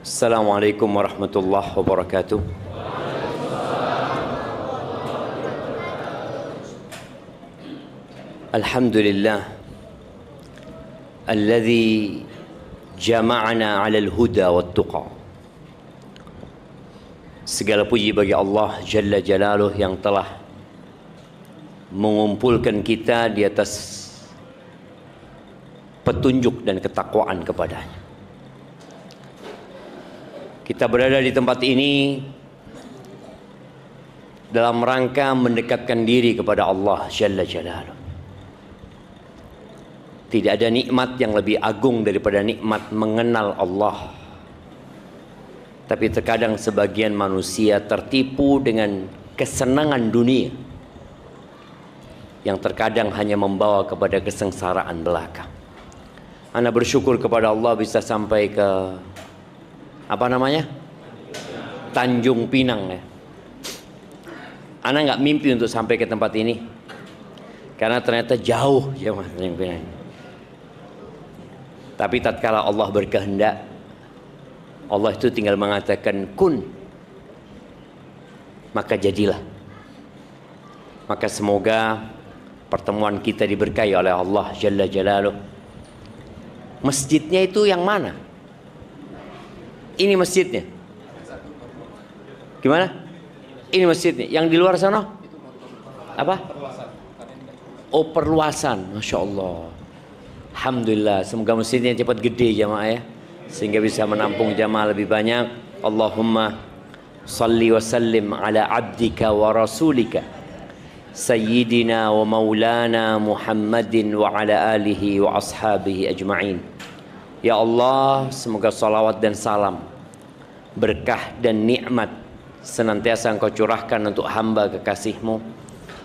Assalamualaikum warahmatullahi wabarakatuh. Alhamdulillah alladzi jama'ana 'alal huda wat tuqa. Segala puji bagi Allah Jalla Jalaluh yang telah mengumpulkan kita di atas petunjuk dan ketakwaan kepadanya. Kita berada di tempat ini dalam rangka mendekatkan diri kepada Allah Jalla Jalaluh. Tidak ada nikmat yang lebih agung daripada nikmat mengenal Allah. Tapi terkadang sebagian manusia tertipu dengan kesenangan dunia yang terkadang hanya membawa kepada kesengsaraan belaka. Ana bersyukur kepada Allah bisa sampai ke Tanjung Pinang ya. Ana nggak mimpi untuk sampai ke tempat ini karena ternyata jauh jemaah Tanjung Pinang. Tapi tatkala Allah berkehendak, Allah itu tinggal mengatakan kun, maka jadilah. Maka semoga pertemuan kita diberkahi oleh Allah Jalla Jalaluh. Masjidnya itu yang mana? Ini masjidnya. Gimana? Ini masjidnya. Yang di luar sana? Apa? Oh, perluasan. Masya Allah. Alhamdulillah. Semoga masjidnya cepat gede jamaah ya, sehingga bisa menampung jamaah lebih banyak. Allahumma salli wa sallim ala abdika wa rasulika Sayyidina wa maulana Muhammadin wa ala alihi wa ashabihi ajma'in. Ya Allah, semoga salawat dan salam, berkah dan nikmat senantiasa Engkau curahkan untuk hamba kekasih-Mu,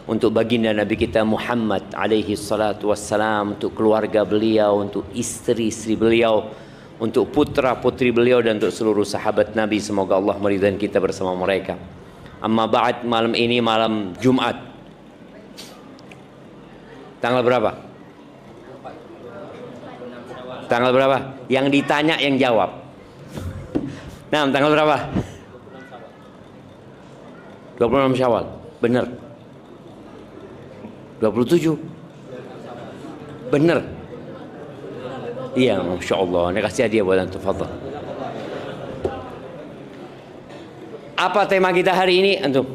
untuk baginda Nabi kita Muhammad alaihi salatu wassalam, untuk keluarga beliau, untuk istri-istri beliau, untuk putra-putri beliau, dan untuk seluruh sahabat Nabi. Semoga Allah meridhai kita bersama mereka. Amma ba'd, malam ini malam Jumat. Tanggal berapa? Tanggal berapa? Yang ditanya yang jawab. Nah, tanggal berapa? 26 Syawal. Benar. 27. Benar. Iya, Masya Allah. Ini kasih hadiah buat antum. Fadhal. Apa tema kita hari ini, antum?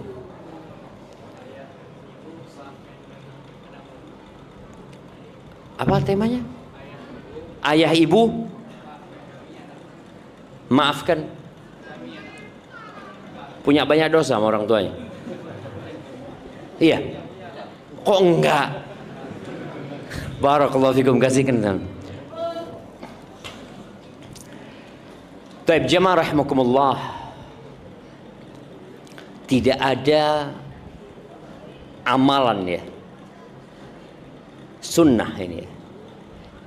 Apa temanya? Ayah ibu maafkan, punya banyak dosa sama orang tuanya. Iya. Kok enggak? Barakallahu fikum, kasihkan. Taib jamaah rahimakumullah. Tidak ada amalan ya, sunnah ini ya,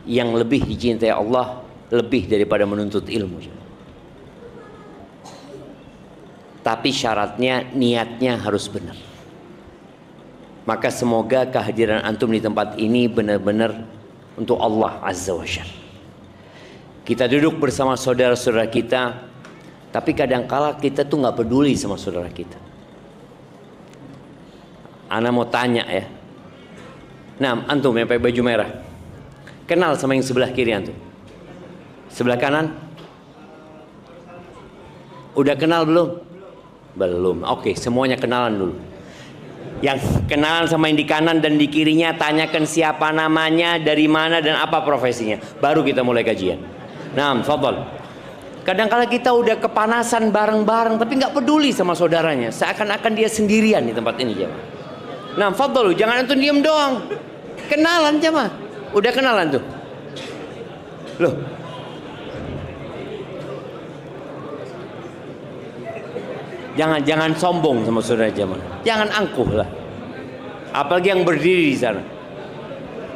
yang lebih dicintai Allah lebih daripada menuntut ilmu. Tapi syaratnya niatnya harus benar. Maka semoga kehadiran antum di tempat ini benar-benar untuk Allah Azza wa Jalla. Kita duduk bersama saudara-saudara kita, tapi kadangkala kita tuh nggak peduli sama saudara kita. Ana mau tanya ya. Nah, antum yang pakai baju merah, kenal sama yang sebelah kiri antum? Sebelah kanan? Udah kenal belum? Belum. Oke, semuanya kenalan dulu. Yang kenalan sama yang di kanan dan di kirinya, tanyakan siapa namanya, dari mana, dan apa profesinya. Baru kita mulai kajian. Nah, fadhal. Kadang-kala kita udah kepanasan bareng-bareng, tapi nggak peduli sama saudaranya. Seakan-akan dia sendirian di tempat ini, jemaah. Nah, fadhal, jangan antum diem doang. Kenalan, jemaah. Udah kenalan tuh. Loh. Jangan sombong sama saudara jemaah. Jangan angkuh lah. Apalagi yang berdiri di sana.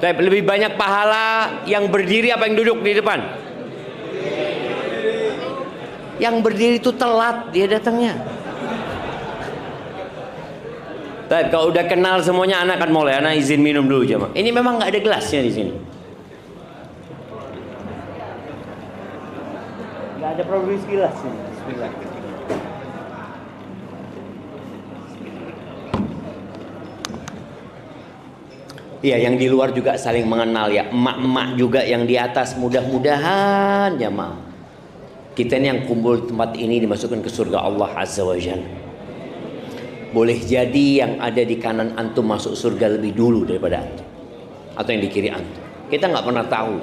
Tapi lebih banyak pahala yang berdiri apa yang duduk di depan? Yang berdiri itu telat dia datangnya. Tapi kalau udah kenal semuanya, anak akan mulai. Anak izin minum dulu jemaah. Ini memang nggak ada gelasnya di sini. Nggak ada perlu bismillah sini. Bismillah. Iya, yang di luar juga saling mengenal ya. Emak-emak juga yang di atas, mudah-mudahan ya maaf. Kita ini yang kumpul di tempat ini dimasukkan ke surga Allah Azza wa Jalla. Boleh jadi yang ada di kanan antum masuk surga lebih dulu daripada antum, atau yang di kiri antum. Kita nggak pernah tahu.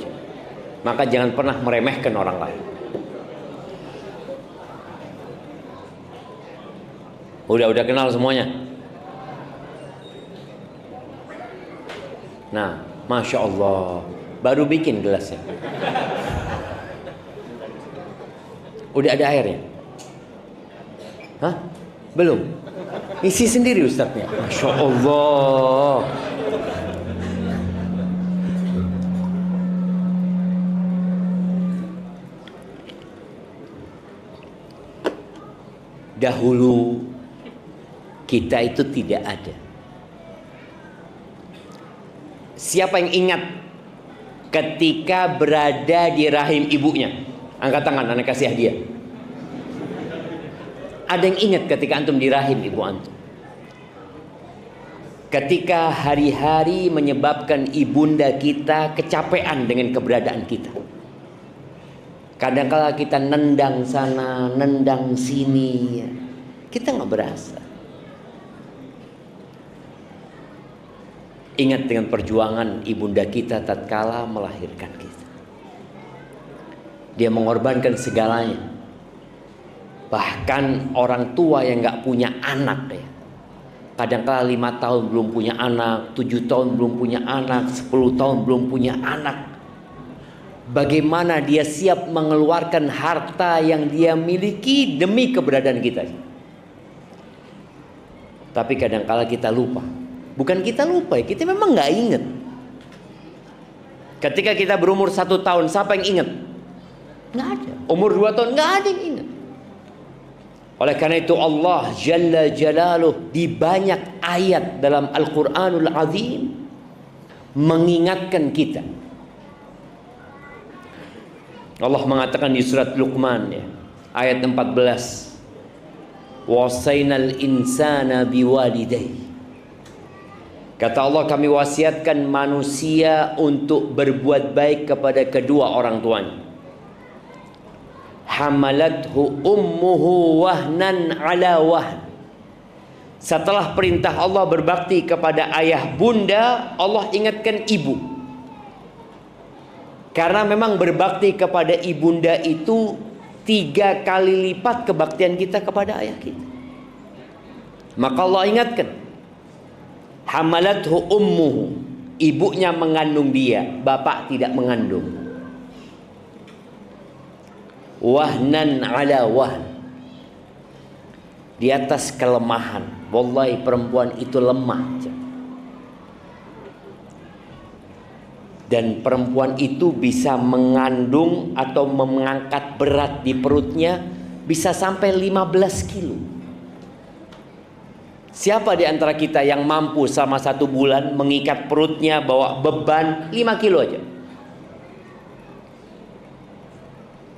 Maka jangan pernah meremehkan orang lain. Udah kenal semuanya. Nah, Masya Allah, baru bikin gelasnya. Udah ada airnya? Hah? Belum? Isi sendiri Ustadznya. Masya Allah. Dahulu kita itu tidak ada. Siapa yang ingat ketika berada di rahim ibunya? Angkat tangan, anak kasih hadiah. Ada yang ingat ketika antum di rahim ibu antum? Ketika hari-hari menyebabkan ibunda kita kecapean dengan keberadaan kita. Kadang-kala kita nendang sana, nendang sini, kita nggak berasa. Ingat dengan perjuangan ibunda kita tatkala melahirkan kita. Dia mengorbankan segalanya. Bahkan orang tua yang nggak punya anak ya. Kadang-kala 5 tahun belum punya anak, 7 tahun belum punya anak, 10 tahun belum punya anak. Bagaimana dia siap mengeluarkan harta yang dia miliki demi keberadaan kita. Tapi kadang-kala kita lupa. Bukan kita lupa, kita memang nggak ingat. Ketika kita berumur 1 tahun, siapa yang ingat? Nggak ada. Umur 2 tahun, nggak ada yang ingat. Oleh karena itu Allah Jalla Jalaluh di banyak ayat dalam Al-Quranul Azim mengingatkan kita. Allah mengatakan di surat Luqman ya, ayat 14. Wasainal insana biwalidayhi. Kata Allah, kami wasiatkan manusia untuk berbuat baik kepada kedua orang tuanya. Hamalathu ummuhu wahnan ala wahn. Setelah perintah Allah berbakti kepada ayah bunda, Allah ingatkan ibu. Karena memang berbakti kepada ibunda itu 3 kali lipat kebaktian kita kepada ayah kita. Maka Allah ingatkan, hamalathu ummuhu, ibunya mengandung dia, bapak tidak mengandung. Wahnan ala wahn, di atas kelemahan. Wallahi perempuan itu lemah. Dan perempuan itu bisa mengandung atau mengangkat berat di perutnya bisa sampai 15 kilo. Siapa di antara kita yang mampu selama 1 bulan mengikat perutnya bawa beban 5 kilo aja?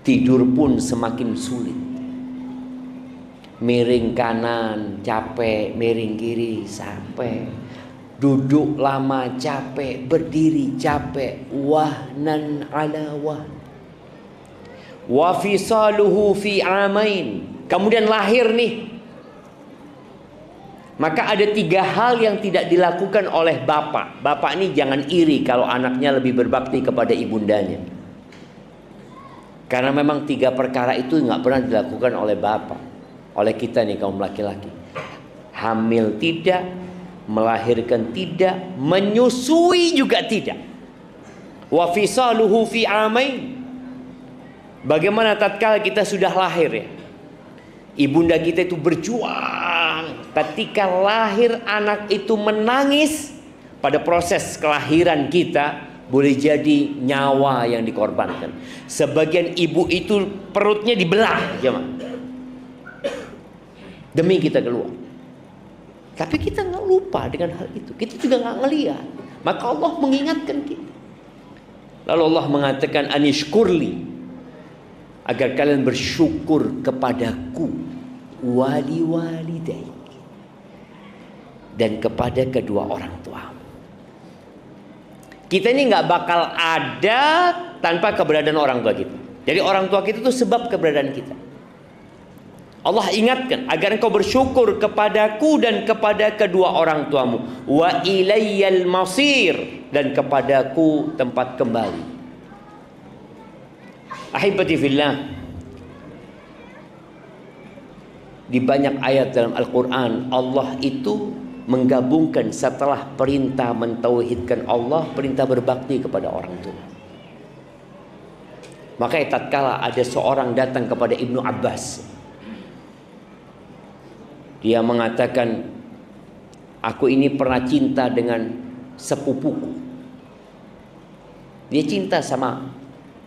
Tidur pun semakin sulit. Miring kanan capek, miring kiri sampai. Duduk lama capek, berdiri capek. Wahnan ala wahn. Wa fisaluhu fi amain. Kemudian lahir nih. Maka ada 3 hal yang tidak dilakukan oleh bapak. Bapak ini jangan iri kalau anaknya lebih berbakti kepada ibundanya. Karena memang 3 perkara itu nggak pernah dilakukan oleh bapak, oleh kita nih kaum laki-laki. Hamil tidak, melahirkan tidak, menyusui juga tidak. Wa fisaluhu fi amain. Bagaimana tatkala kita sudah lahir ya? Ibunda kita itu berjuang. Ketika lahir anak itu menangis, pada proses kelahiran kita boleh jadi nyawa yang dikorbankan. Sebagian ibu itu perutnya dibelah jemaah, demi kita keluar. Tapi kita nggak lupa dengan hal itu. Kita juga nggak ngelihat. Maka Allah mengingatkan kita. Lalu Allah mengatakan anishkurli. agar kalian bersyukur kepadaku wali walidaik, dan kepada kedua orang tua. Kita ini nggak bakal ada tanpa keberadaan orang tua kita. Jadi orang tua kita itu sebab keberadaan kita. Allah ingatkan agar engkau bersyukur kepadaku dan kepada kedua orang tuamu. Wa ilayyal masir, dan kepadaku tempat kembali. Ahibati fillah, di banyak ayat dalam Al-Quran Allah itu menggabungkan setelah perintah mentauhidkan Allah, perintah berbakti kepada orang tua. Makanya tatkala ada seorang datang kepada Ibnu Abbas, dia mengatakan, aku ini pernah cinta dengan sepupuku. Dia cinta sama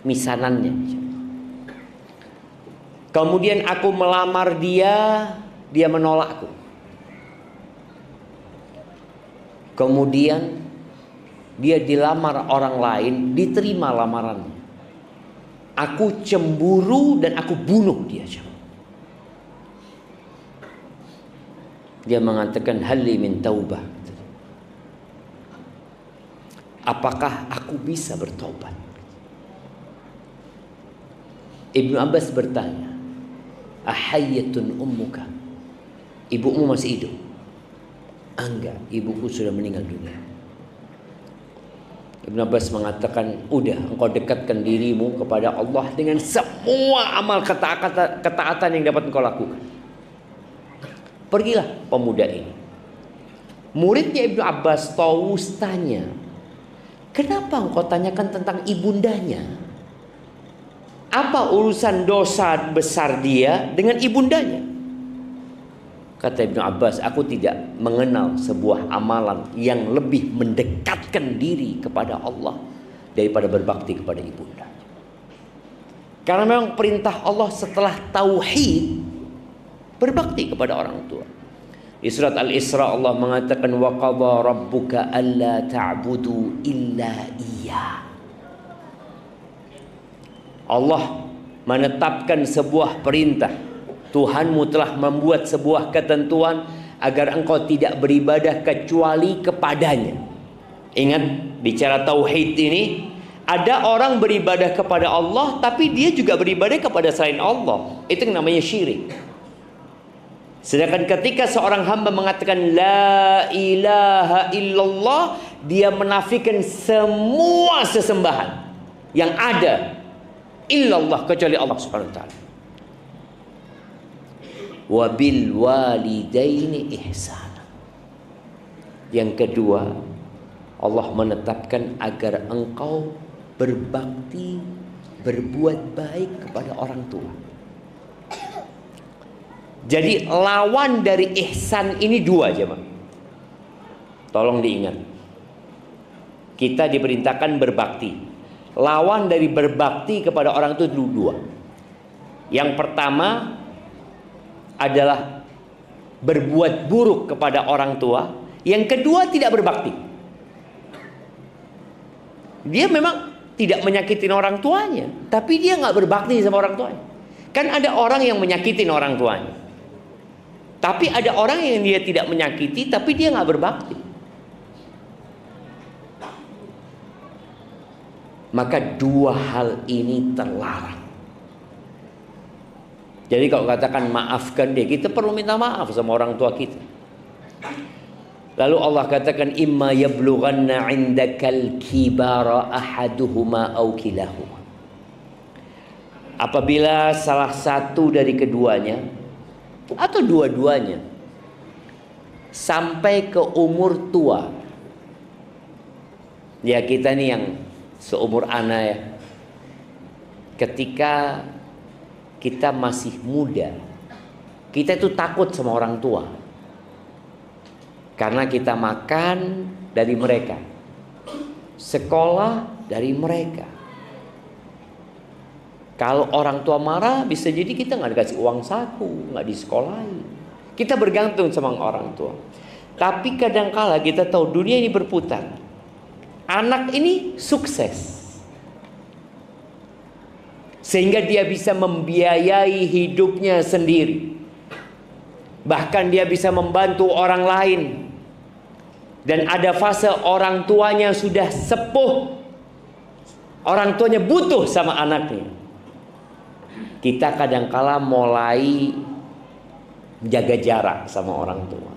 misanannya. Kemudian aku melamar dia, dia menolakku. Kemudian dia dilamar orang lain, diterima lamarannya. Aku cemburu dan aku bunuh dia. Dia mengatakan, halli min taubah. Apakah aku bisa bertobat? Ibnu Abbas bertanya, ahayyatun ummuka? Ibumu masih hidup? Enggak, ibuku sudah meninggal dunia. Ibnu Abbas mengatakan, udah, engkau dekatkan dirimu kepada Allah dengan semua amal ketaatan yang dapat engkau lakukan. Pergilah pemuda ini. Muridnya Ibnu Abbas, Tawus, tanya, kenapa engkau tanyakan tentang ibundanya? Apa urusan dosa besar dia dengan ibundanya? Kata Ibnu Abbas, aku tidak mengenal sebuah amalan yang lebih mendekatkan diri kepada Allah daripada berbakti kepada ibunda. Karena memang perintah Allah setelah tauhid, berbakti kepada orang tua. Di surat Al-Isra Allah mengatakan, wa qadha rabbuka alla ta'budu illa iyyah. Allah menetapkan sebuah perintah. Tuhanmu telah membuat sebuah ketentuan agar engkau tidak beribadah kecuali kepadanya. Ingat, bicara tauhid ini, ada orang beribadah kepada Allah tapi dia juga beribadah kepada selain Allah. Itu yang namanya syirik. Sedangkan ketika seorang hamba mengatakan la ilaha illallah, dia menafikan semua sesembahan yang ada illallah kecuali Allah Subhanahu wa taala. Wa bil walidaini ihsana. Yang kedua, Allah menetapkan agar engkau berbakti, berbuat baik kepada orang tua. Jadi lawan dari ihsan ini dua, jemaah. Tolong diingat. Kita diperintahkan berbakti. Lawan dari berbakti kepada orang tua itu dua. Yang pertama adalah berbuat buruk kepada orang tua. Yang kedua tidak berbakti. Dia memang tidak menyakitin orang tuanya, tapi dia nggak berbakti sama orang tuanya. Kan ada orang yang menyakitin orang tuanya, tapi ada orang yang dia tidak menyakiti, tapi dia nggak berbakti. Maka dua hal ini terlarang. Jadi kalau katakan maafkan dia, kita perlu minta maaf sama orang tua kita. Lalu Allah katakan, imma yablughanna 'indakal kibara ahaduhuma aw kilahuma. Apabila salah satu dari keduanya atau dua-duanya sampai ke umur tua. Ya, kita nih yang seumur ana ya. Ketika kita masih muda, kita itu takut sama orang tua. Karena kita makan dari mereka, sekolah dari mereka. Kalau orang tua marah, bisa jadi kita nggak dikasih uang saku, nggak disekolahin. Kita bergantung sama orang tua. Tapi kadangkala kita tahu dunia ini berputar. Anak ini sukses. sehingga dia bisa membiayai hidupnya sendiri. Bahkan dia bisa membantu orang lain. Dan ada fase orang tuanya sudah sepuh, orang tuanya butuh sama anaknya. Kita kadangkala mulai jaga jarak sama orang tua.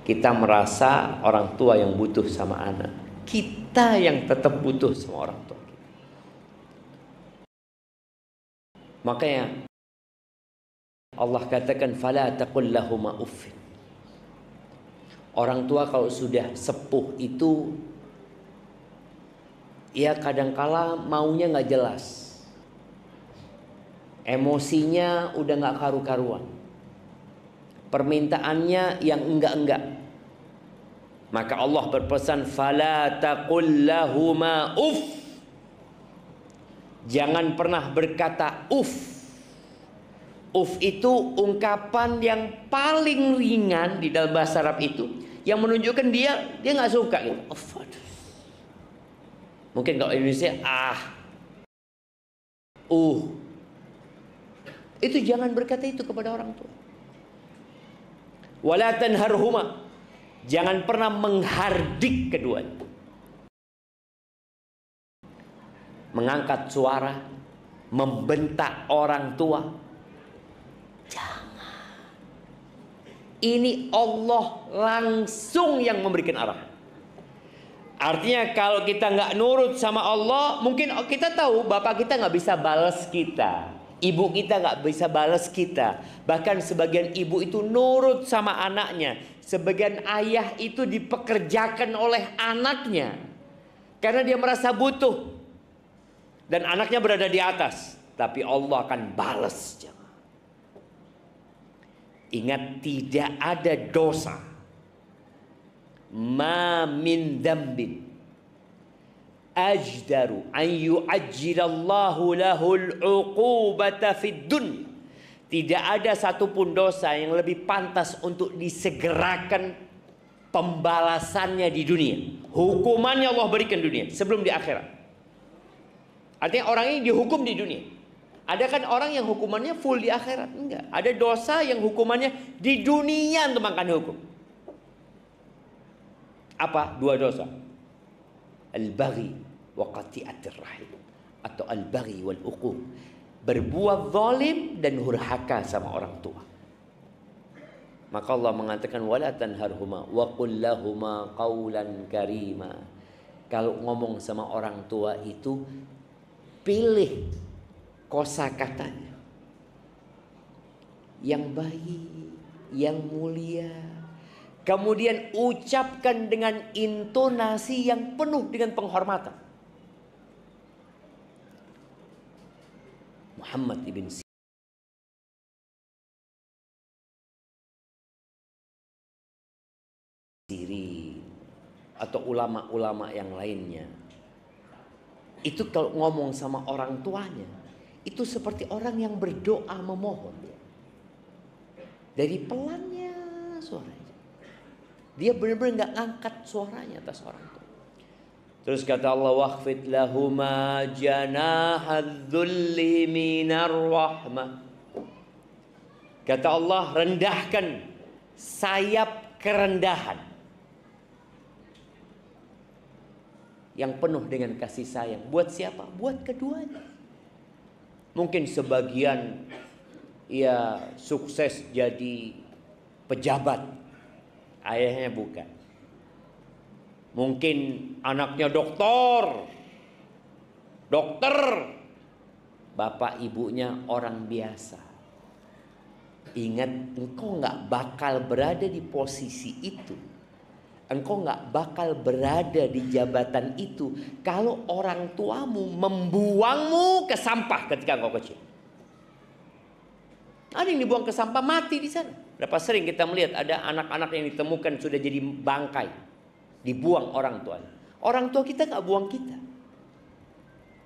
Kita merasa orang tua yang butuh sama anak, kita yang tetap butuh sama orang tua kita. Makanya Allah katakan fala taqul lahuma uffin. Orang tua kalau sudah sepuh itu, ya kadangkala maunya nggak jelas, emosinya udah nggak karu-karuan, permintaannya yang enggak-enggak. Maka Allah berpesan fala taqul lahuma uff. Jangan pernah berkata uff. Uff itu ungkapan yang paling ringan di dalam bahasa Arab itu, yang menunjukkan dia nggak suka gitu. Uff. Mungkin kalau Indonesia itu jangan berkata itu kepada orang tua. Wala tanharhuma. Jangan pernah menghardik keduanya. Mengangkat suara, membentak orang tua. Jangan. Ini Allah langsung yang memberikan arahan. Artinya kalau kita nggak nurut sama Allah, mungkin kita tahu bapak kita nggak bisa balas kita, ibu kita nggak bisa balas kita. Bahkan sebagian ibu itu nurut sama anaknya, sebagian ayah itu dipekerjakan oleh anaknya karena dia merasa butuh dan anaknya berada di atas. Tapi Allah akan balas. Ingat, tidak ada dosa, ma min dzambin ajdaru an yu'ajjilallahu lahul uqubata fid dunya. Tidak ada satupun dosa yang lebih pantas untuk disegerakan pembalasannya di dunia. Hukumannya Allah berikan dunia sebelum di akhirat. Artinya orang ini dihukum di dunia. Ada kan orang yang hukumannya full di akhirat? Enggak. Ada dosa yang hukumannya di dunia untuk makan hukum. Apa? Dua dosa. Al-baghi wa qati'atir rahim, atau al-baghi wal uquq. Berbuat zalim dan hurhaka sama orang tua. Maka Allah mengatakan wala tanharhuma wa qul lahuma qawlan karima. Kalau ngomong sama orang tua itu, pilih kosakatanya yang baik, yang mulia. Kemudian ucapkan dengan intonasi yang penuh dengan penghormatan. Muhammad ibn Sirin atau ulama-ulama yang lainnya, itu kalau ngomong sama orang tuanya, itu seperti orang yang berdoa memohon. Dari pelannya suaranya, dia benar-benar nggak ngangkat suaranya atas orang tua. Terus kata Allah, waqfid lahuma janahadzulli minar rahmah. Kata Allah, rendahkan sayap kerendahan yang penuh dengan kasih sayang. Buat siapa? Buat keduanya. Mungkin sebagian ya sukses jadi pejabat, ayahnya bukan. Mungkin anaknya dokter, bapak ibunya orang biasa. Ingat, engkau nggak bakal berada di posisi itu, engkau nggak bakal berada di jabatan itu kalau orang tuamu membuangmu ke sampah ketika engkau kecil. Ada yang dibuang ke sampah, mati di sana. Berapa sering kita melihat ada anak-anak yang ditemukan sudah jadi bangkai, dibuang orang tuanya. Orang tua kita nggak buang kita.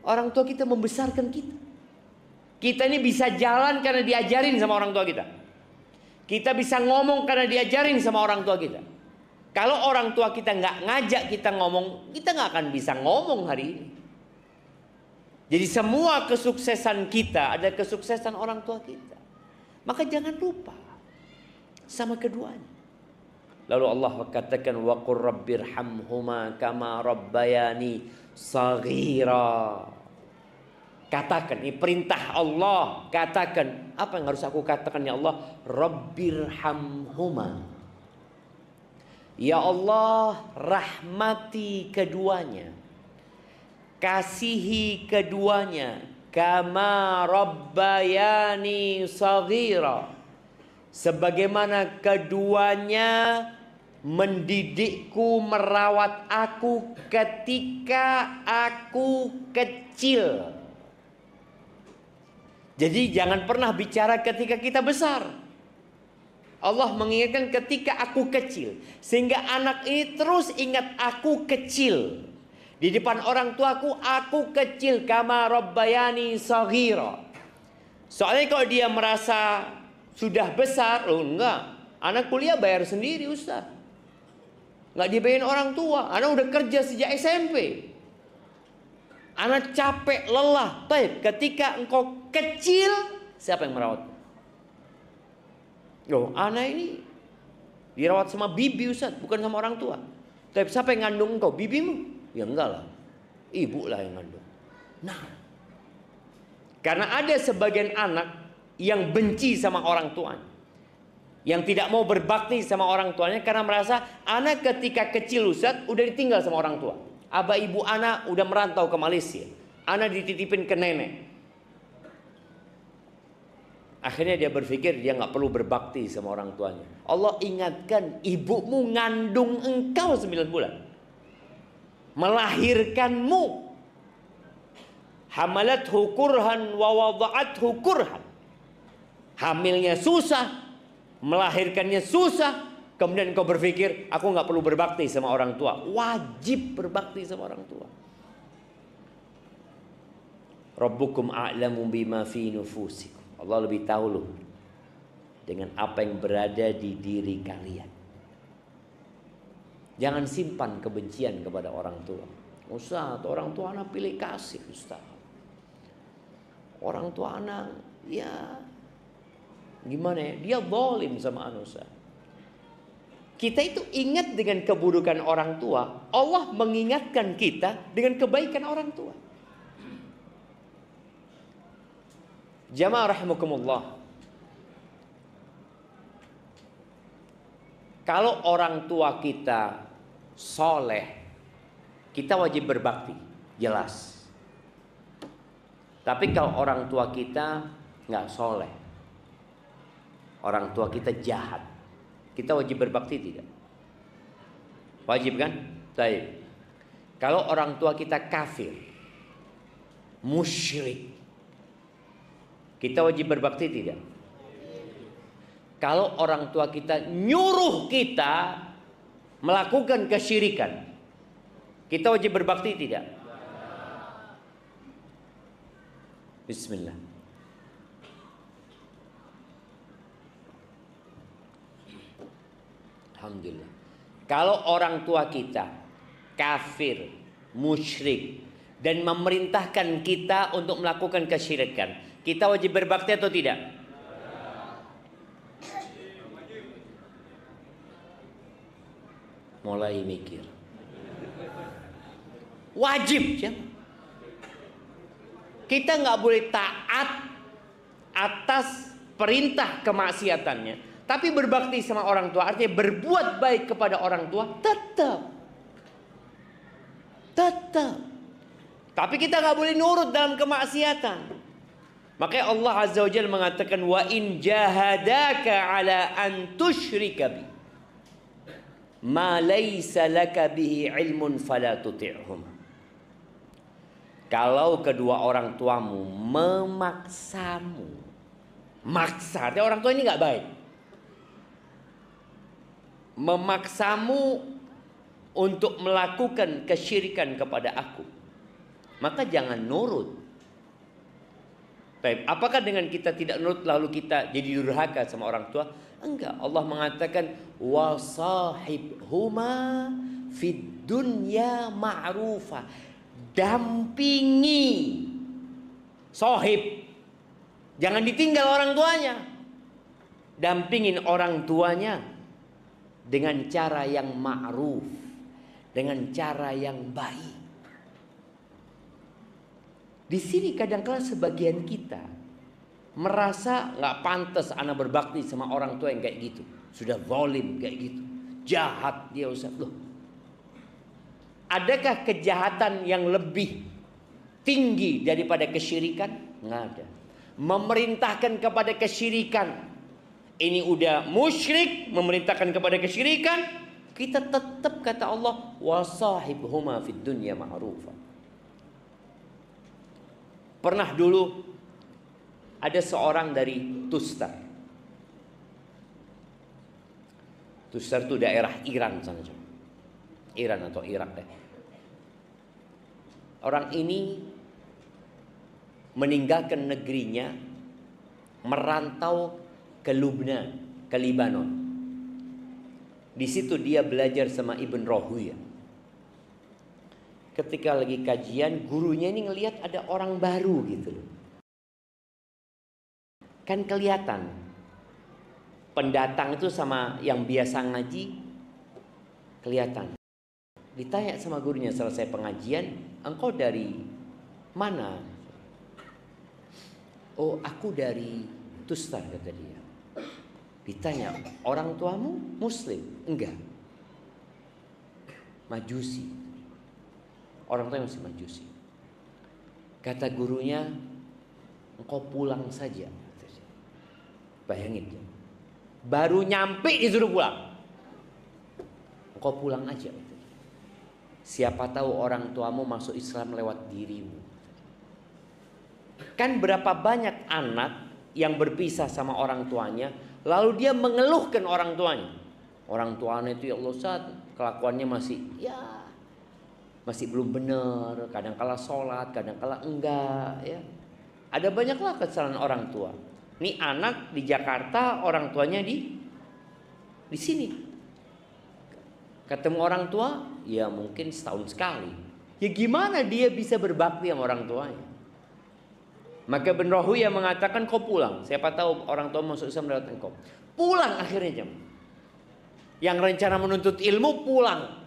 Orang tua kita membesarkan kita. Kita ini bisa jalan karena diajarin sama orang tua kita. Kita bisa ngomong karena diajarin sama orang tua kita. Kalau orang tua kita nggak ngajak kita ngomong, kita nggak akan bisa ngomong hari ini. Jadi semua kesuksesan kita adalah kesuksesan orang tua kita. Maka jangan lupa sama keduanya. Lalu Allah katakan wa qur rabbirhamhuma kama rabbayani saghira. Katakan, ini perintah Allah. Katakan, apa yang harus aku katakan ya Allah? Rabbirhamhuma. Ya Allah, rahmati keduanya. Kasihi keduanya. Kama rabbayani saghira. Sebagaimana keduanya mendidikku, merawat aku ketika aku kecil. Jadi jangan pernah bicara ketika kita besar. Allah mengingatkan ketika aku kecil. Sehingga anak ini terus ingat aku kecil. Di depan orang tuaku, aku kecil. Kama rabbayani saghira. Soalnya kalau dia merasa sudah besar, oh enggak. Anak kuliah bayar sendiri Ustaz. Enggak dibayarin orang tua. Anak udah kerja sejak SMP. Anak capek, lelah. Baik, ketika engkau kecil, siapa yang merawat? Loh, anak ini dirawat sama bibi Ustaz, bukan sama orang tua. Tapi siapa yang ngandung engkau? Bibimu? Ya enggak lah, ibu lah yang ngandung. Nah, karena ada sebagian anak yang benci sama orang tuanya, yang tidak mau berbakti sama orang tuanya karena merasa anak ketika kecil Ustaz udah ditinggal sama orang tua. Abah ibu anak udah merantau ke Malaysia, anak dititipin ke nenek. Akhirnya dia berpikir dia nggak perlu berbakti sama orang tuanya. Allah ingatkan, ibumu ngandung engkau 9 bulan. Melahirkanmu. Hamalathu kurhan wa wada'athu kurhan. Hamilnya susah, melahirkannya susah. Kemudian kau berpikir, aku nggak perlu berbakti sama orang tua. Wajib berbakti sama orang tua. Rabbukum a'lamu bima fi nufusikum. Allah lebih tahu loh dengan apa yang berada di diri kalian. Jangan simpan kebencian kepada orang tua. Ustaz, orang tua anak pilih kasih Ustaz. Orang tua anak, ya gimana ya, dia zalim sama anak Ustaz. Kita itu ingat dengan keburukan orang tua. Allah mengingatkan kita dengan kebaikan orang tua. Jamaah rahimakumullah. Kalau orang tua kita soleh, kita wajib berbakti, jelas. Tapi kalau orang tua kita nggak soleh, orang tua kita jahat, kita wajib berbakti tidak? Wajib kan? Baik. Kalau orang tua kita kafir, musyrik, kita wajib berbakti tidak? Kalau orang tua kita nyuruh kita melakukan kesyirikan, kita wajib berbakti tidak? Bismillah. Alhamdulillah. Kalau orang tua kita kafir, musyrik, dan memerintahkan kita untuk melakukan kesyirikan, kita wajib berbakti atau tidak? Mulai mikir. Wajib ya. Kita nggak boleh taat atas perintah kemaksiatannya, tapi berbakti sama orang tua, artinya berbuat baik kepada orang tua tetap. Tapi kita nggak boleh nurut dalam kemaksiatan. Makanya Allah Azza wa Jalla mengatakan wa in jahadaka ala an tusyrika bi ma laysa laka bihi ilmun fala tuti'hum. Kalau kedua orang tuamu memaksamu, maksa, artinya orang tua ini nggak baik, memaksamu untuk melakukan kesyirikan kepada aku, maka jangan nurut. Baik, apakah dengan kita tidak nurut lalu kita jadi durhaka sama orang tua? Enggak. Allah mengatakan wasahibhuma fid dunya ma'rufa. Dampingi sohib. Jangan ditinggal orang tuanya. Dampingin orang tuanya dengan cara yang ma'ruf, dengan cara yang baik. Di sini kadang-kala sebagian kita merasa nggak pantas anak berbakti sama orang tua yang kayak gitu. Sudah zalim kayak gitu. Jahat dia Ustaz. Loh. Adakah kejahatan yang lebih tinggi daripada kesyirikan? Nggak ada. Memerintahkan kepada kesyirikan, ini udah musyrik, memerintahkan kepada kesyirikan, kita tetap kata Allah, wasahibhuma fid dunya ma'rufa. Pernah dulu ada seorang dari Tustar. Tustar itu daerah Iran sana. Iran atau Irak deh. Orang ini meninggalkan negerinya, merantau ke Lubnan, ke Libanon. Di situ dia belajar sama Ibn Rahuya. Ketika lagi kajian, gurunya ini ngelihat ada orang baru gitu loh. Kan kelihatan pendatang itu sama yang biasa ngaji kelihatan. Ditanya sama gurunya selesai pengajian, engkau dari mana? Oh, aku dari Tustar, kata dia. Ditanya, orang tuamu Muslim? Enggak. Majusi. Orang tuanya masih Majusi. Kata gurunya, engkau pulang saja. Bayangin, baru nyampe disuruh pulang. Engkau pulang aja. Siapa tahu orang tuamu masuk Islam lewat dirimu. Kan berapa banyak anak yang berpisah sama orang tuanya, lalu dia mengeluhkan orang tuanya. Orang tuanya itu ya Allah Ustaz, kelakuannya masih belum benar, kadang-kala sholat, kadang-kala enggak, ya. Ada banyaklah kesalahan orang tua. Nih anak di Jakarta, orang tuanya di sini. Ketemu orang tua, ya mungkin setahun sekali. Ya gimana dia bisa berbakti sama orang tuanya? Maka Ibn Rahuya mengatakan, kau pulang. Siapa tahu orang tua masuk Islam lewat engkau. Pulang akhirnya. Yang rencana menuntut ilmu pulang.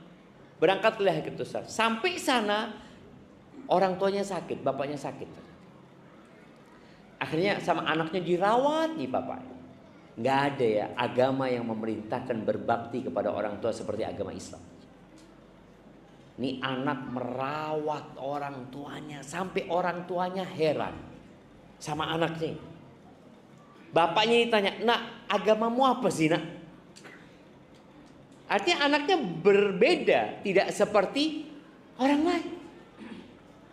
Berangkatlah ke Tustar. Sampai sana orang tuanya sakit, bapaknya sakit. Akhirnya sama anaknya dirawat di bapaknya. Nggak ada ya agama yang memerintahkan berbakti kepada orang tua seperti agama Islam. Ini anak merawat orang tuanya sampai orang tuanya heran sama anaknya. Bapaknya ditanya, nak, agamamu apa sih nak? Artinya anaknya berbeda, tidak seperti orang lain.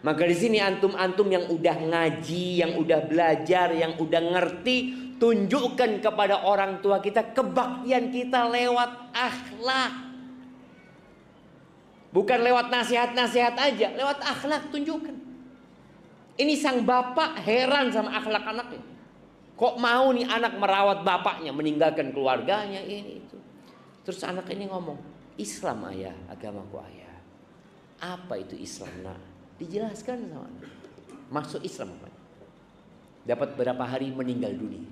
Maka di sini antum-antum yang udah ngaji, yang udah belajar, yang udah ngerti, tunjukkan kepada orang tua kita kebaktian kita lewat akhlak. Bukan lewat nasihat-nasihat aja, lewat akhlak tunjukkan. Ini sang bapak heran sama akhlak anaknya. Kok mau nih anak merawat bapaknya, meninggalkan keluarganya ini itu. Terus anak ini ngomong, Islam ayah, agamaku ayah. Apa itu Islam nak? Dijelaskan sama anak. Masuk Islam apa? Dapat berapa hari meninggal dunia.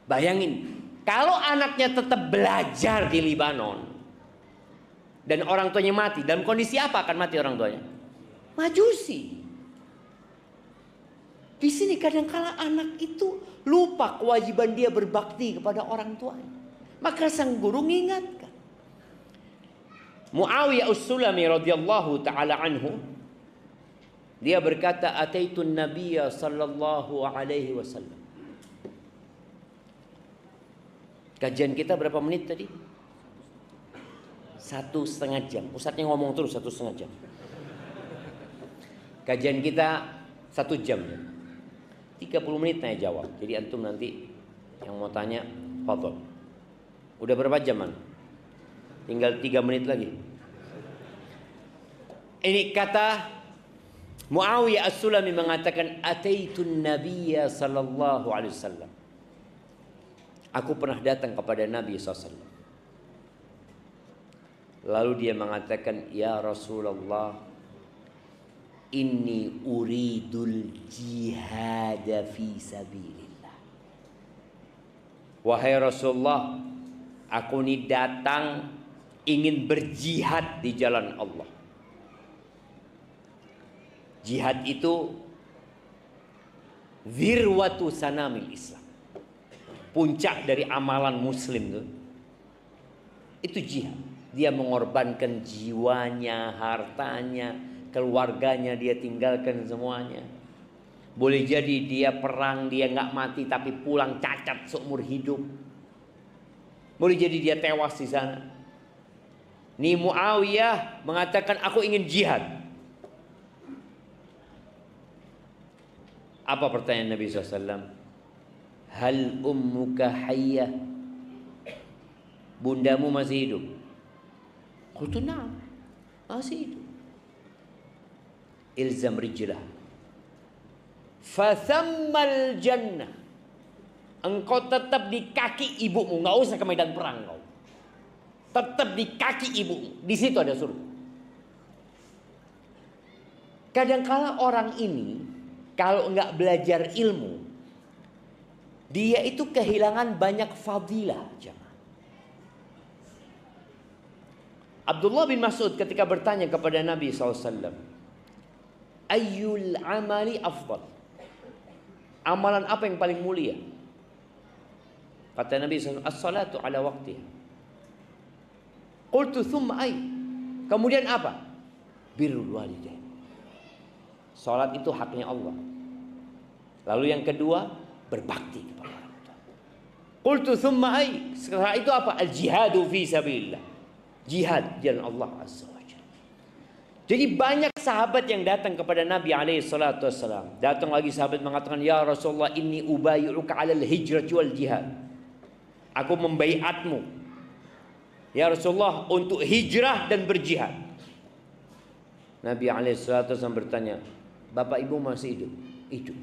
Bayangin, kalau anaknya tetap belajar di Libanon dan orang tuanya mati, dalam kondisi apa akan mati orang tuanya? Majusi. Di sini kadang-kala anak itu lupa kewajiban dia berbakti kepada orang tuanya. Maka sang guru mengingatkan. Muawiyah As-Sulami radhiyallahu taala anhu, dia berkata, "Ataitun Nabiyya sallallahu alaihi wasallam." Kajian kita berapa menit tadi? 1,5 jam. Ustadznya ngomong terus 1,5 jam. Kajian kita 1 jam. 30 menit saya jawab. Jadi antum nanti yang mau tanya, fadhol. Udah berapa jam man? Tinggal 3 menit lagi. Ini kata Muawiyah As-Sulami mengatakan, "Ataitun Nabiyya sallallahu alaihi wasallam." Aku pernah datang kepada Nabi SAW. Lalu dia mengatakan, "Ya Rasulullah, Inni uridul jihad fi sabilillah. Wahai Rasulullah, aku ini datang ingin berjihad di jalan Allah. Jihad itu zirwatu sanamil Islam. Puncak dari amalan muslim tuh. Itu jihad. Dia mengorbankan jiwanya, hartanya, keluarganya dia tinggalkan semuanya. Boleh jadi dia perang, dia nggak mati tapi pulang cacat seumur hidup. Boleh jadi dia tewas di sana. Nih Muawiyah mengatakan aku ingin jihad. Apa pertanyaan Nabi SAW? Hal ummuka hayyah? Bundamu masih hidup? Qultu na'am, masih hidup. Ilzam rijlah fathammal jannah. Engkau tetap di kaki ibumu, nggak usah ke medan perang kau. Tetap di kaki ibumu, di situ ada surga. Kadangkala orang ini kalau nggak belajar ilmu, dia itu kehilangan banyak fadilah. Abdullah bin Mas'ud ketika bertanya kepada Nabi SAW, ayyul amali afdal? Amalan apa yang paling mulia? Kata Nabi SAW, as-salatu ala waqtiha. Qultu thumma ay? Kemudian apa? Birrul walidain. Salat itu haknya Allah. Lalu yang kedua, berbakti kepada orang tua. Qultu thumma ay? Setelah itu apa? Al-jihadu fi sabilillah. Jihad jalan Allah Azza wa Jalla. Jadi banyak sahabat yang datang kepada Nabi alaihi salatu wassalam. Datang lagi sahabat mengatakan, ya Rasulullah, inni ubayyuka 'alal hijrati wal jihad. Aku membaiatmu ya Rasulullah untuk hijrah dan berjihad. Nabi alaihi salatu wassalam bertanya, bapak ibu masih hidup? Hidup.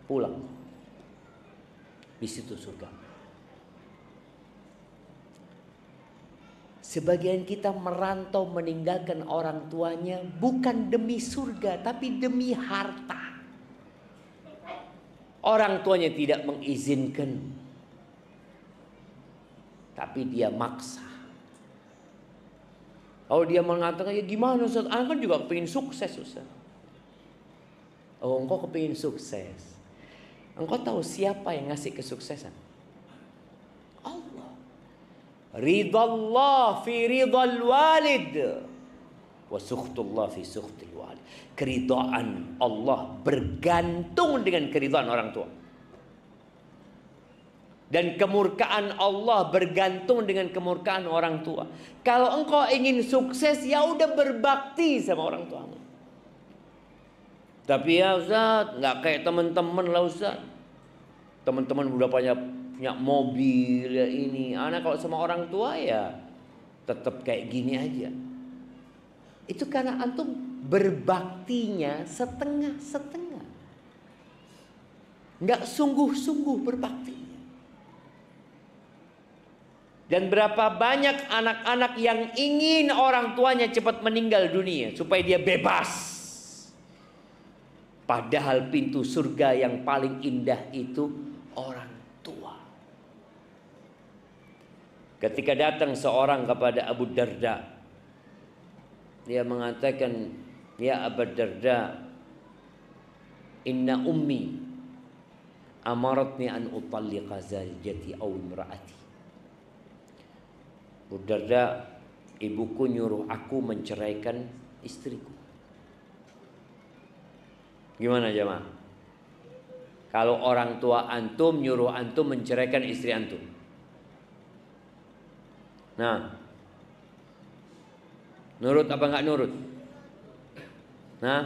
Pulang. Di situ surga. Sebagian kita merantau meninggalkan orang tuanya bukan demi surga tapi demi harta. Orang tuanya tidak mengizinkan, tapi dia maksa. Oh, dia mengatakan, ya gimana Ustaz? Anak kan juga kepingin sukses Ustaz. Oh, engkau kepingin sukses. Engkau tahu siapa yang ngasih kesuksesan? Allah. Ridallah fi ridal walid wa sukhtullah fi sukhtil walid. Keridhaan Allah bergantung dengan keridhaan orang tua. Dan kemurkaan Allah bergantung dengan kemurkaan orang tua. Kalau engkau ingin sukses, ya udah berbakti sama orang tuamu. Tapi ya Ustaz, nggak kayak teman-teman lah Ustaz. Teman-teman udah punya mobil ya ini. Anak kalau sama orang tua ya tetap kayak gini aja. Itu karena antum berbaktinya setengah-setengah. Nggak sungguh-sungguh berbakti. Dan berapa banyak anak-anak yang ingin orang tuanya cepat meninggal dunia supaya dia bebas. Padahal pintu surga yang paling indah itu orang tua. Ketika datang seorang kepada Abu Darda, dia mengatakan, ya Abu Darda, inna ummi amaratni an utalliqa zawjati aw imraati. Abu Darda, ibuku nyuruh aku menceraikan istriku. Gimana jemaah? Kalau orang tua antum nyuruh antum menceraikan istri antum, nah, nurut apa enggak nurut? Nah,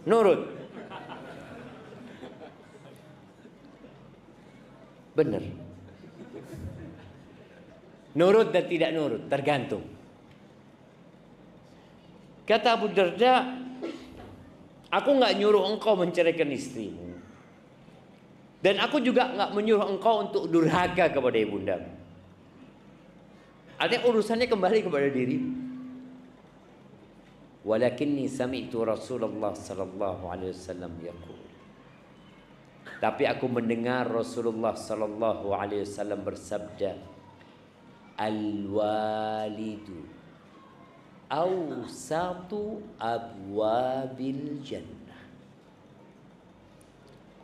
nurut. Benar. Nurut dan tidak nurut, tergantung. Kata Abu Darda, aku nggak nyuruh engkau menceraikan istrimu, dan aku juga nggak menyuruh engkau untuk durhaka kepada ibundamu. Artinya urusannya kembali kepada diri. Walakinni sami'tu Rasulullah sallallahu alaihi wasallam yaqul. Tapi aku mendengar Rasulullah sallallahu alaihi wasallam bersabda, al-walidu awsatu abwabil jannah.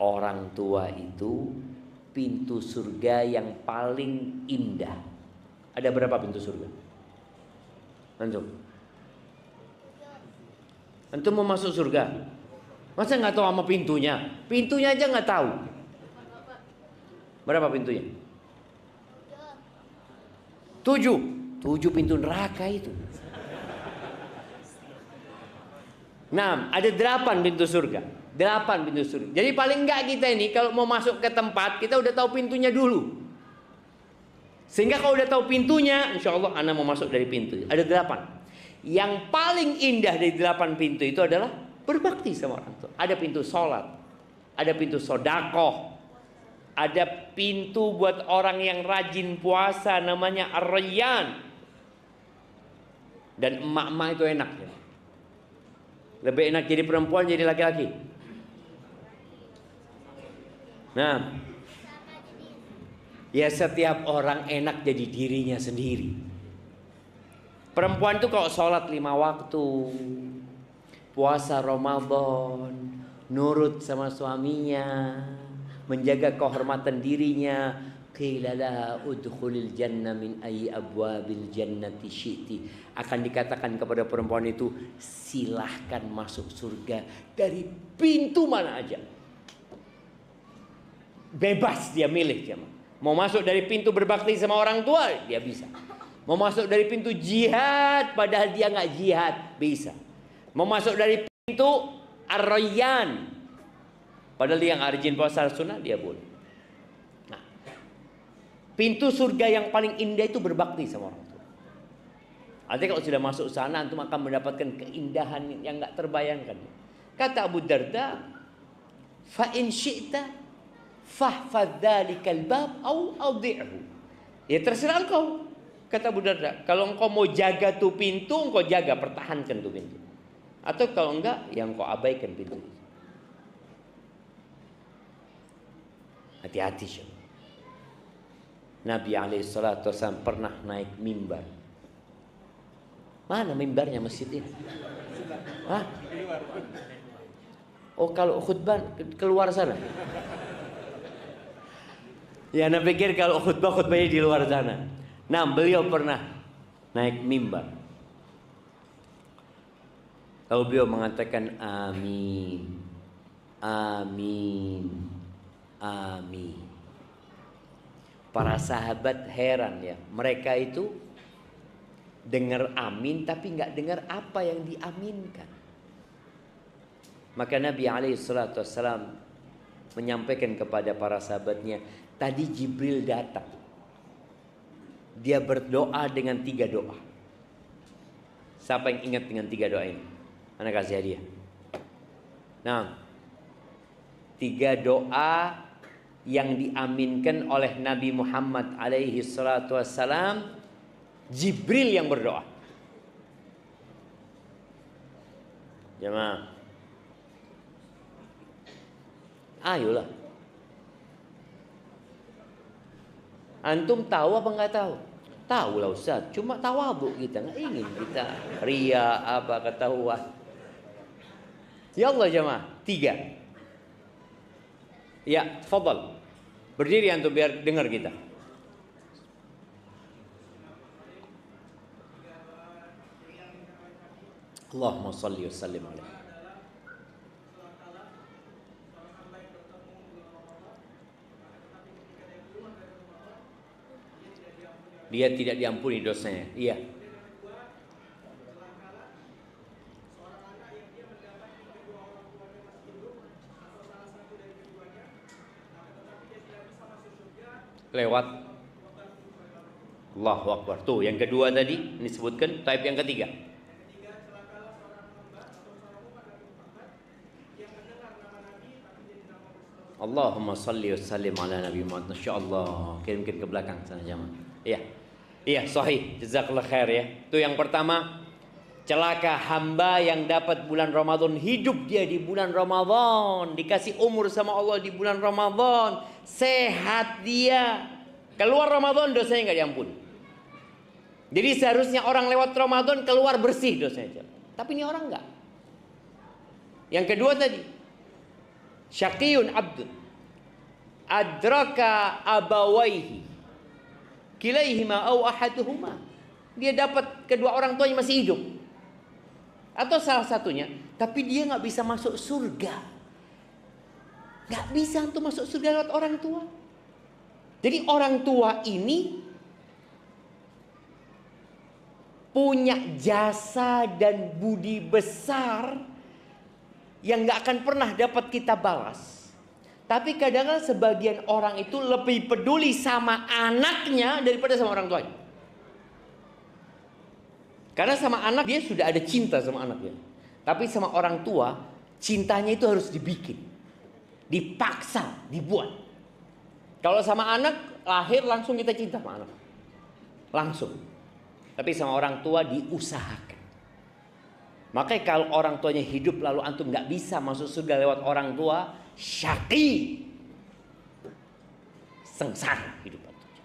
Orang tua itu pintu surga yang paling indah. Ada berapa pintu surga? Antum mau masuk surga, masa nggak tahu sama pintunya? Pintunya aja nggak tahu. Berapa pintunya? 7 pintu neraka itu. Nah, ada 8 pintu surga. 8 pintu surga. Jadi paling enggak kita ini kalau mau masuk ke tempat, kita udah tahu pintunya dulu. Sehingga kalau udah tahu pintunya, insya Allah anak mau masuk dari pintu. Ada 8. Yang paling indah dari 8 pintu itu adalah berbakti sama orang tua. Ada pintu sholat, ada pintu sodakoh, ada pintu buat orang yang rajin puasa, namanya Ar-Rayyan. Dan emak-emak itu enak ya. Lebih enak jadi perempuan jadi laki-laki. Nah, ya setiap orang enak jadi dirinya sendiri. Perempuan itu kalau sholat 5 waktu, puasa Ramadan, nurut sama suaminya, menjaga kehormatan dirinya, qila laha udkhulil jannah min ayyi abwabil jannati syi'ti. Akan dikatakan kepada perempuan itu, silahkan masuk surga dari pintu mana aja. Bebas dia milih dia. Mau masuk dari pintu berbakti sama orang tua, dia bisa. Mau masuk dari pintu jihad padahal dia nggak jihad, bisa. Mau masuk dari pintu Ar-Rayyan padahal dia nggak rajin puasa sunnah, dia boleh. Nah, pintu surga yang paling indah itu berbakti sama orang tua. Artinya kalau sudah masuk sana, antum akan mendapatkan keindahan yang nggak terbayangkan. Kata Abu Darda, fa in syi'ta fahfadz dzalikal bab au adhi'hu. Ya terserah engkau. Kata Abu Darda, kalau engkau mau jaga tuh pintu, engkau jaga, pertahankan tuh pintu. Atau kalau enggak, ya engkau abaikan pintu itu. Hati-hati syekh. Nabi SAW pernah naik mimbar. Mana mimbarnya masjid ini? Hah? Oh, kalau khutbah keluar sana. Ya, Anda pikir kalau khutbahnya di luar sana. Nah, beliau pernah naik mimbar. Lalu beliau mengatakan amin, amin, amin. Para sahabat heran ya. Mereka itu dengar amin tapi nggak dengar apa yang diaminkan. Maka Nabi SAW menyampaikan kepada para sahabatnya, tadi Jibril datang. Dia berdoa dengan 3 doa. Siapa yang ingat dengan 3 doa ini? Anda kasih hadiah. Nah, 3 doa yang diaminkan oleh Nabi Muhammad alaihi salatu wassalam, Jibril yang berdoa. Jemaah, ayolah. Antum tahu apa enggak tahu? Tahu lah Ustaz, cuma tawadhu kita, enggak ingin kita ria apa ketahuan. Ya Allah jemaah, 3. Ya, fadal. Berdiri antum biar dengar kita. Allahumma shalli wa sallim alaihi. Dia tidak diampuni dosanya. Iya. Lewat. Allahu Akbar. Tuh yang kedua tadi ini sebutkan. Type yang ketiga. Allahumma salli wa sallim ala Nabi Muhammad. Insyaallah. Kirimkan ke belakang sana jamaah. Iya. Iya, sahih. Jazakallah khair ya. Itu yang pertama, Celaka hamba yang dapat bulan Ramadan, hidup dia di bulan Ramadan, dikasih umur sama Allah di bulan Ramadan, sehat dia, keluar Ramadan dosanya nggak diampuni. Jadi seharusnya orang lewat Ramadan keluar bersih dosanya, tapi ini orang nggak. Yang kedua tadi, syaqiyun abdun adraka abawaihi kilaihima au ahaduhuma, dia dapat kedua orang tuanya masih hidup atau salah satunya, tapi dia nggak bisa masuk surga. Nggak bisa untuk masuk surga lewat orang tua. Jadi orang tua ini punya jasa dan budi besar yang nggak akan pernah dapat kita balas. Tapi kadang-kadang sebagian orang itu lebih peduli sama anaknya daripada sama orang tuanya. Karena sama anak dia sudah ada cinta sama anaknya. Tapi sama orang tua, cintanya itu harus dibikin, dipaksa, dibuat. Kalau sama anak, lahir langsung kita cinta sama anak. Langsung. Tapi sama orang tua diusahakan. Makanya kalau orang tuanya hidup lalu antum nggak bisa masuk surga lewat orang tua, syaqi, sengsara hidup antum.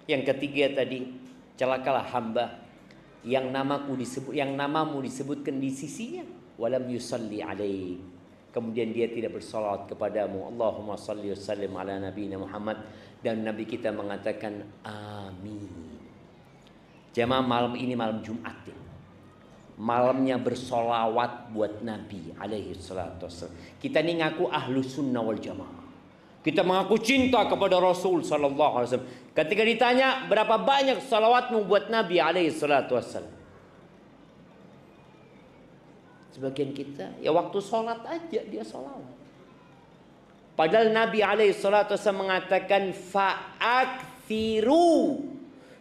Yang ketiga tadi, celakalah hamba yang namamu disebutkan di sisinya, walam yusalli alaih, kemudian dia tidak bersalawat kepadamu. Allahumma salli wa sallim ala nabiyina Muhammad, dan Nabi kita mengatakan amin. Jamaah, malam ini malam Jumat ya. Malamnya bersolawat buat Nabi alaihi salatu wassalam. Kita ini ngaku ahlu sunnah wal jamaah. Kita mengaku cinta kepada Rasul sallallahu alaihi wasallam. Ketika ditanya berapa banyak salawatmu buat Nabi alaihi salatu wassalam, sebagian kita ya waktu sholat aja dia sholawat. Padahal Nabi alaihi salatu wassalam mengatakan fa'akthiru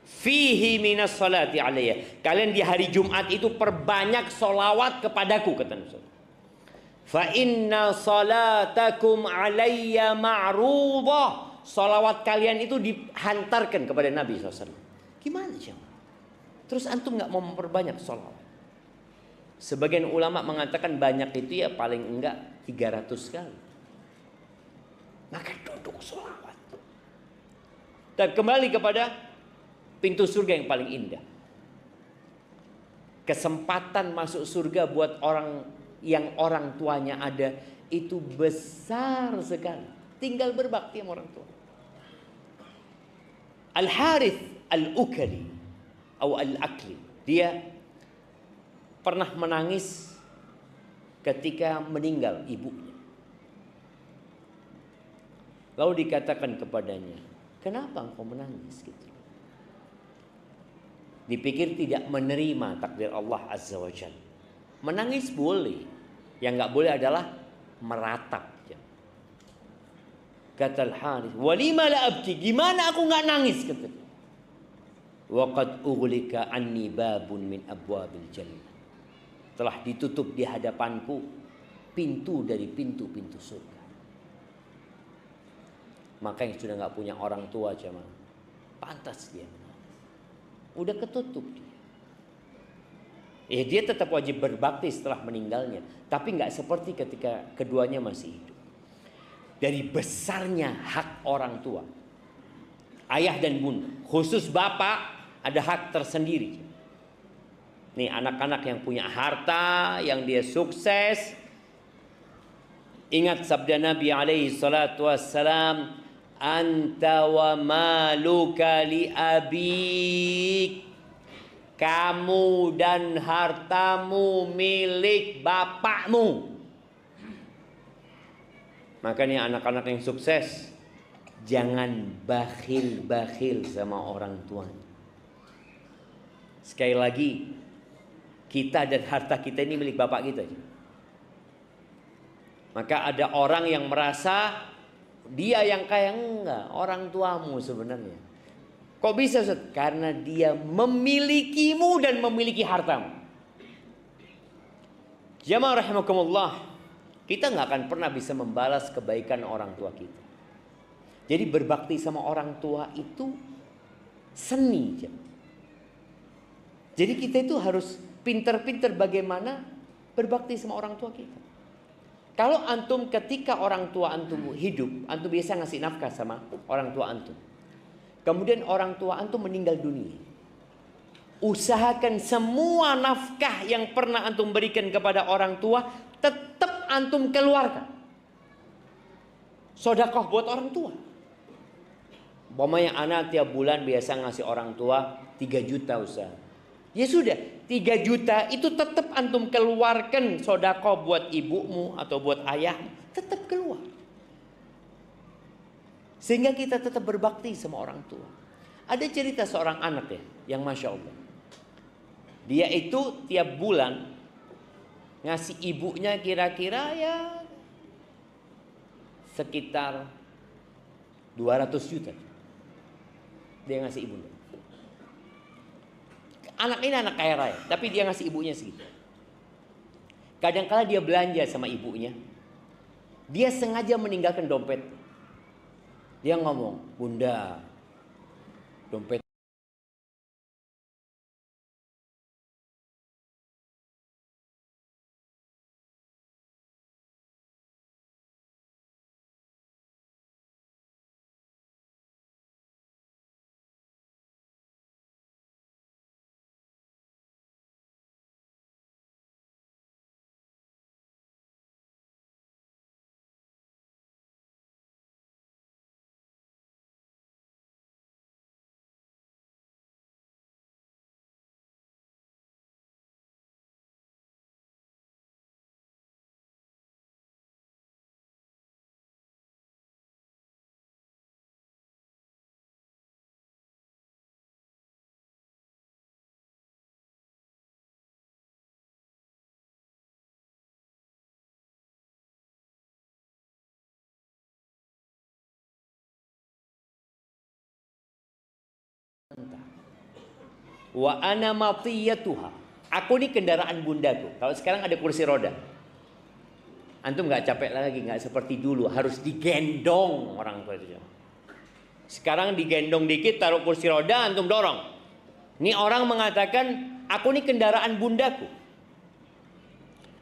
fihi minas salati alayya. Kalian di hari Jumat itu perbanyak sholawat kepadaku, kata Nabi. Fa inna salatakum alayya ma'rudah. Salawat kalian itu dihantarkan kepada Nabi SAW. Gimana sih? Terus antum nggak mau memperbanyak salawat? Sebagian ulama mengatakan banyak itu ya paling enggak 300 kali. Maka duduk salawat. Dan kembali kepada pintu surga yang paling indah. Kesempatan masuk surga buat orang yang orang tuanya ada itu besar sekali. Tinggal berbakti sama orang tua. Al-Harith Al-Ukali atau Al-Akli, dia pernah menangis ketika meninggal ibunya. Lalu dikatakan kepadanya, kenapa engkau menangis gitu? Dipikir tidak menerima takdir Allah Azza wa Jalla. Menangis boleh, yang nggak boleh adalah meratap. Kata Al-Harith, walima la abki, gimana aku nggak nangis? Kata, waqad ughliqa anni babun min abwabil jannah, telah ditutup di hadapanku pintu dari pintu-pintu surga. Maka yang sudah nggak punya orang tua jemaah, pantas dia menangis. Udah ketutup dia. Dia tetap wajib berbakti setelah meninggalnya, tapi nggak seperti ketika keduanya masih hidup. Dari besarnya hak orang tua, ayah dan bunda, khusus bapak ada hak tersendiri. Nih anak-anak yang punya harta, yang dia sukses, ingat sabda Nabi alaihi salatu wassalam, anta wa maluka li abik, kamu dan hartamu milik bapakmu. Makanya anak-anak yang sukses, jangan bakhil-bakhil sama orang tuanya. Sekali lagi, kita dan harta kita ini milik bapak kita. Maka ada orang yang merasa dia yang kaya, enggak, orang tuamu sebenarnya. Kok bisa Ustaz? Karena dia memilikimu dan memiliki hartamu. Jamaah rahimakumullah, kita nggak akan pernah bisa membalas kebaikan orang tua kita. Jadi berbakti sama orang tua itu seni. Jadi kita itu harus pinter-pinter bagaimana berbakti sama orang tua kita. Kalau antum ketika orang tua antum hidup, antum biasa ngasih nafkah sama orang tua antum. Kemudian orang tua antum meninggal dunia. Usahakan semua nafkah yang pernah antum berikan kepada orang tua tetap antum keluarkan. Sedekah buat orang tua. Umpamanya anak tiap bulan biasa ngasih orang tua 3 juta usaha. Ya sudah, 3 juta itu tetap antum keluarkan sedekah buat ibumu atau buat ayahmu, tetap keluar. Sehingga kita tetap berbakti sama orang tua. Ada cerita seorang anak ya, yang Masya Allah. Dia itu tiap bulan ngasih ibunya kira-kira ya sekitar 200 juta. Dia ngasih ibunya. Anak ini anak kaya raya, tapi dia ngasih ibunya segitu. Kadang-kala dia belanja sama ibunya. Dia sengaja meninggalkan dompet. Dia ngomong, "Bunda, dompet wa ana matiyatuha." Aku ini kendaraan bundaku. Kalau sekarang ada kursi roda, antum nggak capek lagi, nggak seperti dulu harus digendong orang tua itu. Sekarang digendong dikit, taruh kursi roda, antum dorong. Ini orang mengatakan, aku ini kendaraan bundaku.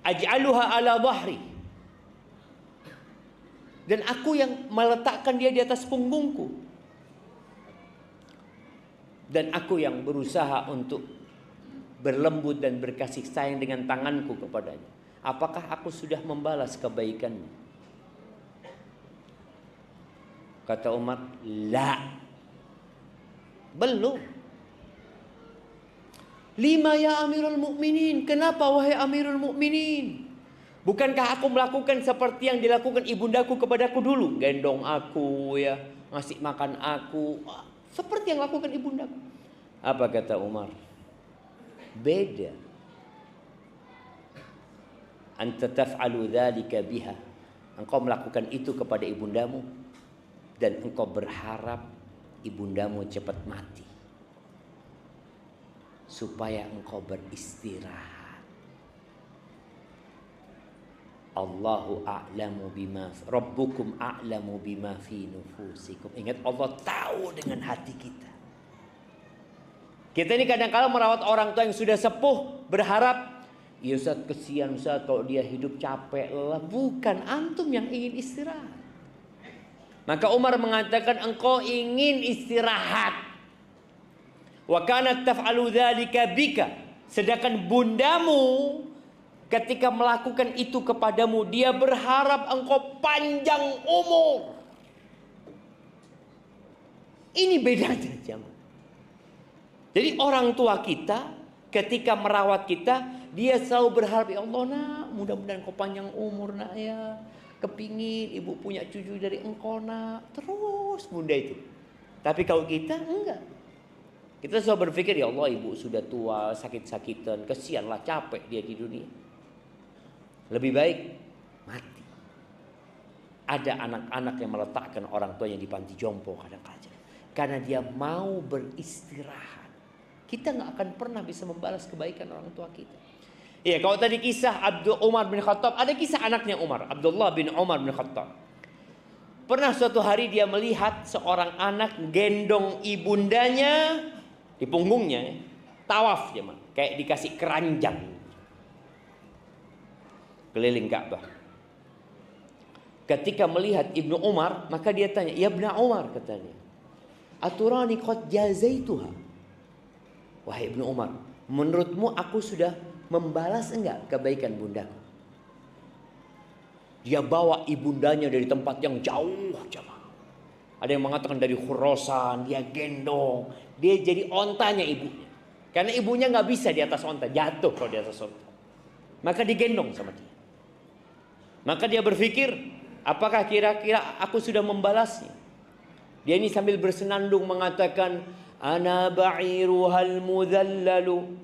Aj'aluha ala dhahri. Dan aku yang meletakkan dia di atas punggungku. Dan aku yang berusaha untuk berlembut dan berkasih sayang dengan tanganku kepadanya. Apakah aku sudah membalas kebaikannya? Kata Umar, la. Belum. Lima ya Amirul Mukminin. Kenapa wahai Amirul Mukminin? Bukankah aku melakukan seperti yang dilakukan ibundaku kepadaku dulu? Gendong aku ya, ngasih makan aku. Seperti yang lakukan ibundaku. Apa kata Umar? Beda. Anta taf'alu dzalika biha. Engkau melakukan itu kepada ibundamu dan engkau berharap ibundamu cepat mati supaya engkau beristirahat. Allahu a'lamu bima rabbukum a'lamu bima fi nufusikum. Ingat, Allah tahu dengan hati kita. Kita ini kadang-kala merawat orang tua yang sudah sepuh, berharap, ya Ustaz, kesian Ustaz kalau dia hidup capek lelah. Bukan, antum yang ingin istirahat. Maka Umar mengatakan, engkau ingin istirahat. Wa kanat taf'alu dzalika bika. Sedangkan bundamu ketika melakukan itu kepadamu, dia berharap engkau panjang umur. Ini bedanya, jemaah. Jadi orang tua kita ketika merawat kita, dia selalu berharap, ya Allah nak, mudah-mudahan kau panjang umur nak ya. Kepingin ibu punya cucu dari engkau nak. Terus bunda itu. Tapi kalau kita enggak. Kita selalu berpikir, ya Allah ibu sudah tua, sakit-sakitan, kesianlah, capek dia di dunia. Lebih baik mati. Ada anak-anak yang meletakkan orang tuanya di panti jompo kadang-kadang. Karena dia mau beristirahat. Kita nggak akan pernah bisa membalas kebaikan orang tua kita. Iya, kalau tadi kisah Abdul Umar bin Khattab, ada kisah anaknya Umar, Abdullah bin Umar bin Khattab. Pernah suatu hari dia melihat seorang anak gendong ibundanya di punggungnya. tawaf jemaah, kayak dikasih keranjang keliling Ka'bah. Ketika melihat Ibnu Umar, maka dia tanya, "Ya Ibnu Umar," katanya, "aturani qad jazaituha?" Wahai Ibnu Umar, menurutmu aku sudah membalas enggak kebaikan bundaku? Dia bawa ibundanya dari tempat yang jauh, jemaah. Ada yang mengatakan dari Khurasan, dia gendong, dia jadi ontanya ibunya. Karena ibunya nggak bisa di atas onta, jatuh kalau di atas onta. Maka digendong sama dia. Maka dia berpikir, apakah kira-kira aku sudah membalasnya? Dia ini sambil bersenandung mengatakan, "Ana ba'iruhal mudhallalu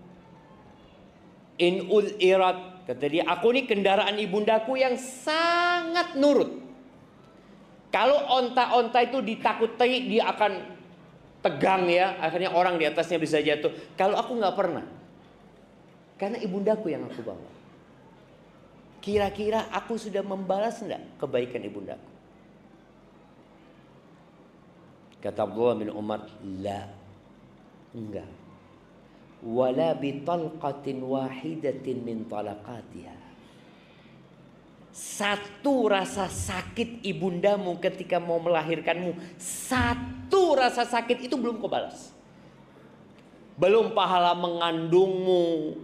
in ul'irat." Kata dia, aku ini kendaraan ibundaku yang sangat nurut. Kalau onta-onta itu ditakuti, dia akan tegang ya, akhirnya orang di atasnya bisa jatuh. Kalau aku nggak pernah, karena ibundaku yang aku bawa. Kira-kira aku sudah membalas enggak kebaikan ibundaku? Kata Abdullah bin Umar, la, enggak. Wala bi talqatin wahidatin min talaqatiha. Satu rasa sakit ibundamu ketika mau melahirkanmu, satu rasa sakit itu belum kau balas. Belum pahala mengandungmu,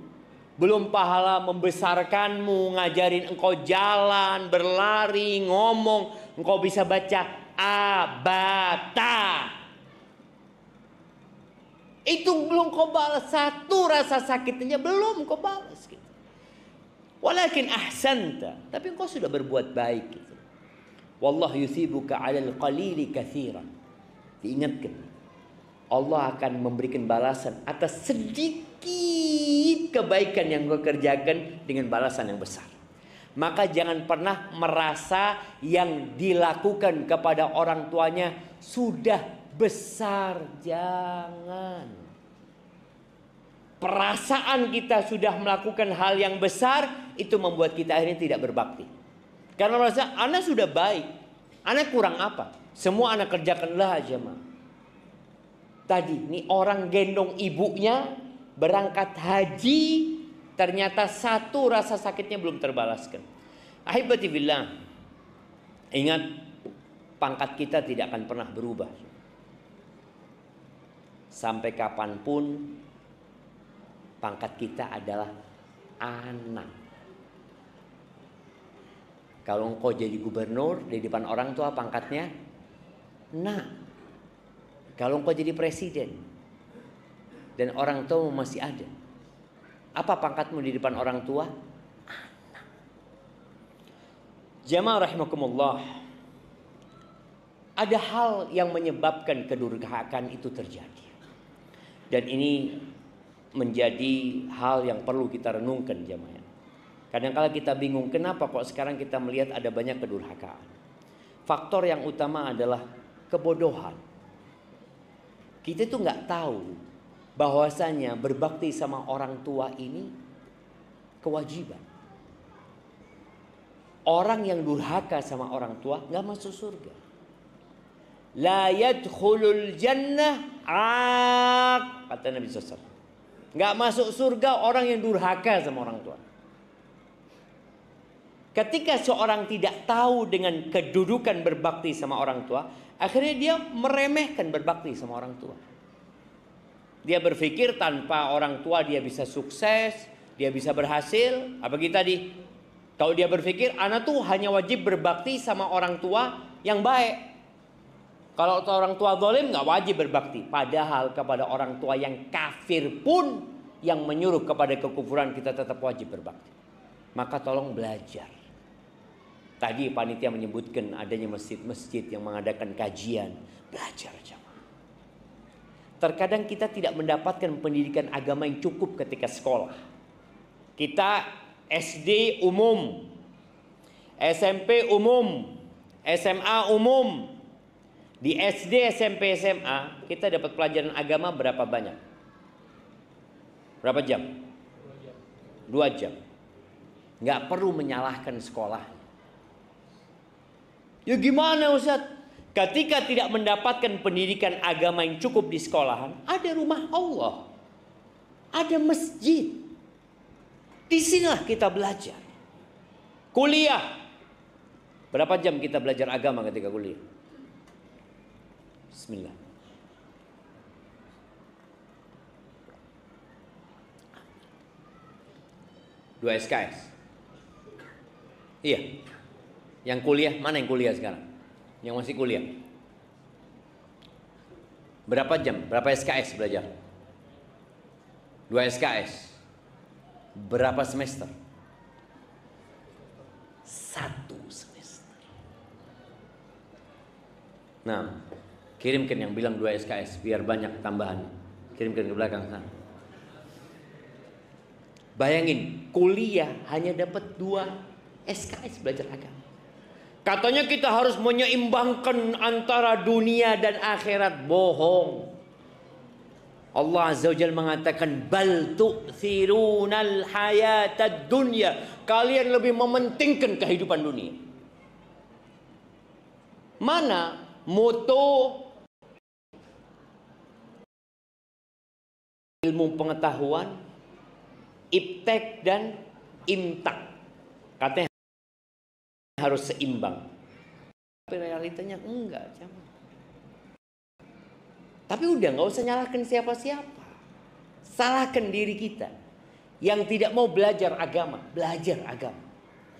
belum pahala membesarkanmu, ngajarin engkau jalan, berlari, ngomong, engkau bisa baca abata. Itu belum kau balas, satu rasa sakitnya belum kau balas gitu. Walakin ahsanta, tapi engkau sudah berbuat baik gitu. Wallahu yuthibuka 'alal qalili katsiran. Diingatkan, Allah akan memberikan balasan atas sedikit kebaikan yang kau kerjakan dengan balasan yang besar. Maka jangan pernah merasa yang dilakukan kepada orang tuanya sudah besar, jangan. Perasaan kita sudah melakukan hal yang besar, itu membuat kita akhirnya tidak berbakti. Karena merasa, anak sudah baik, anak kurang apa? Semua anak kerjakanlah aja mah. Tadi, ini orang gendong ibunya, berangkat haji, ternyata satu rasa sakitnya belum terbalaskan. Ahibati billah, ingat, pangkat kita tidak akan pernah berubah. Sampai kapanpun, pangkat kita adalah anak. Kalau engkau jadi gubernur di depan orang tua pangkatnya nak. Kalau engkau jadi presiden dan orang tua masih ada, apa pangkatmu di depan orang tua? Anak. Jamaah rahimakumullah, ada hal yang menyebabkan kedurhakaan itu terjadi. Dan ini menjadi hal yang perlu kita renungkan jemaah. Kadang-kala kita bingung kenapa kok sekarang kita melihat ada banyak kedurhakaan. Faktor yang utama adalah kebodohan. Kita itu nggak tahu bahwasanya berbakti sama orang tua ini kewajiban. Orang yang durhaka sama orang tua nggak masuk surga. La yadkhulul jannah kata Nabi SAW. Nggak masuk surga orang yang durhaka sama orang tua. Ketika seorang tidak tahu dengan kedudukan berbakti sama orang tua, akhirnya dia meremehkan berbakti sama orang tua. Dia berpikir tanpa orang tua dia bisa sukses, dia bisa berhasil. Apalagi tadi, kalau dia berpikir anak tuh hanya wajib berbakti sama orang tua yang baik. Kalau orang tua zalim nggak wajib berbakti. Padahal kepada orang tua yang kafir pun yang menyuruh kepada kekufuran kita tetap wajib berbakti. Maka tolong belajar. Tadi panitia menyebutkan adanya masjid-masjid yang mengadakan kajian. Belajar jamaah. Terkadang kita tidak mendapatkan pendidikan agama yang cukup ketika sekolah. Kita SD umum, SMP umum, SMA umum. Di SD, SMP, SMA kita dapat pelajaran agama berapa banyak? Berapa jam? 2 jam. Nggak perlu menyalahkan sekolah. Ya gimana Ustaz? Ketika tidak mendapatkan pendidikan agama yang cukup di sekolahan, ada rumah Allah. Ada masjid. Di sinilah kita belajar. Kuliah. Berapa jam kita belajar agama ketika kuliah? Bismillah. Dua SKS. Iya. Yang kuliah, mana yang kuliah sekarang? Yang masih kuliah. Berapa jam? Berapa SKS belajar? 2 SKS. Berapa semester? 1 semester. Nah, kirimkan yang bilang 2 SKS biar banyak tambahan. Kirimkan ke belakang sana. Bayangin, kuliah hanya dapat 2 SKS belajar agama. Katanya kita harus menyeimbangkan antara dunia dan akhirat. Bohong. Allah Azza wa Jalla mengatakan bal tu'thirunal hayatad dunya. Kalian lebih mementingkan kehidupan dunia. Mana moto ilmu pengetahuan, iptek dan imtak? Katanya harus seimbang. Tapi realitanya enggak, jangan. Tapi udah nggak usah nyalahkan siapa-siapa. Salahkan diri kita yang tidak mau belajar agama. Belajar agama.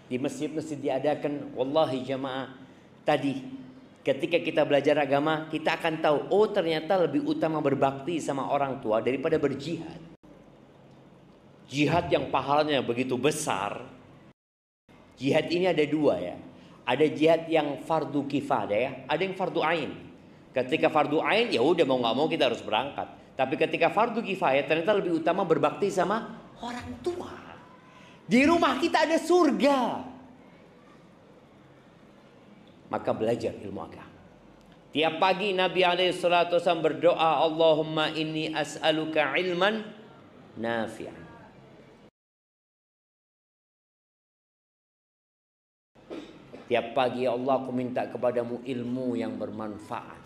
Di masjid-masjid diadakan, wallahi jamaah, tadi ketika kita belajar agama, kita akan tahu, oh ternyata lebih utama berbakti sama orang tua daripada berjihad. Jihad yang pahalanya begitu besar. Jihad ini ada 2 ya. Ada jihad yang fardu kifayah ya, ada yang fardu ain. Ketika fardu ain ya udah mau nggak mau kita harus berangkat. Tapi ketika fardu kifayah ternyata lebih utama berbakti sama orang tua. Di rumah kita ada surga. Maka belajar ilmu agama. Tiap pagi Nabi SAW berdoa, Allahumma inni as'aluka ilman nafi'an. Tiap pagi ya Allah, aku minta kepadamu ilmu yang bermanfaat.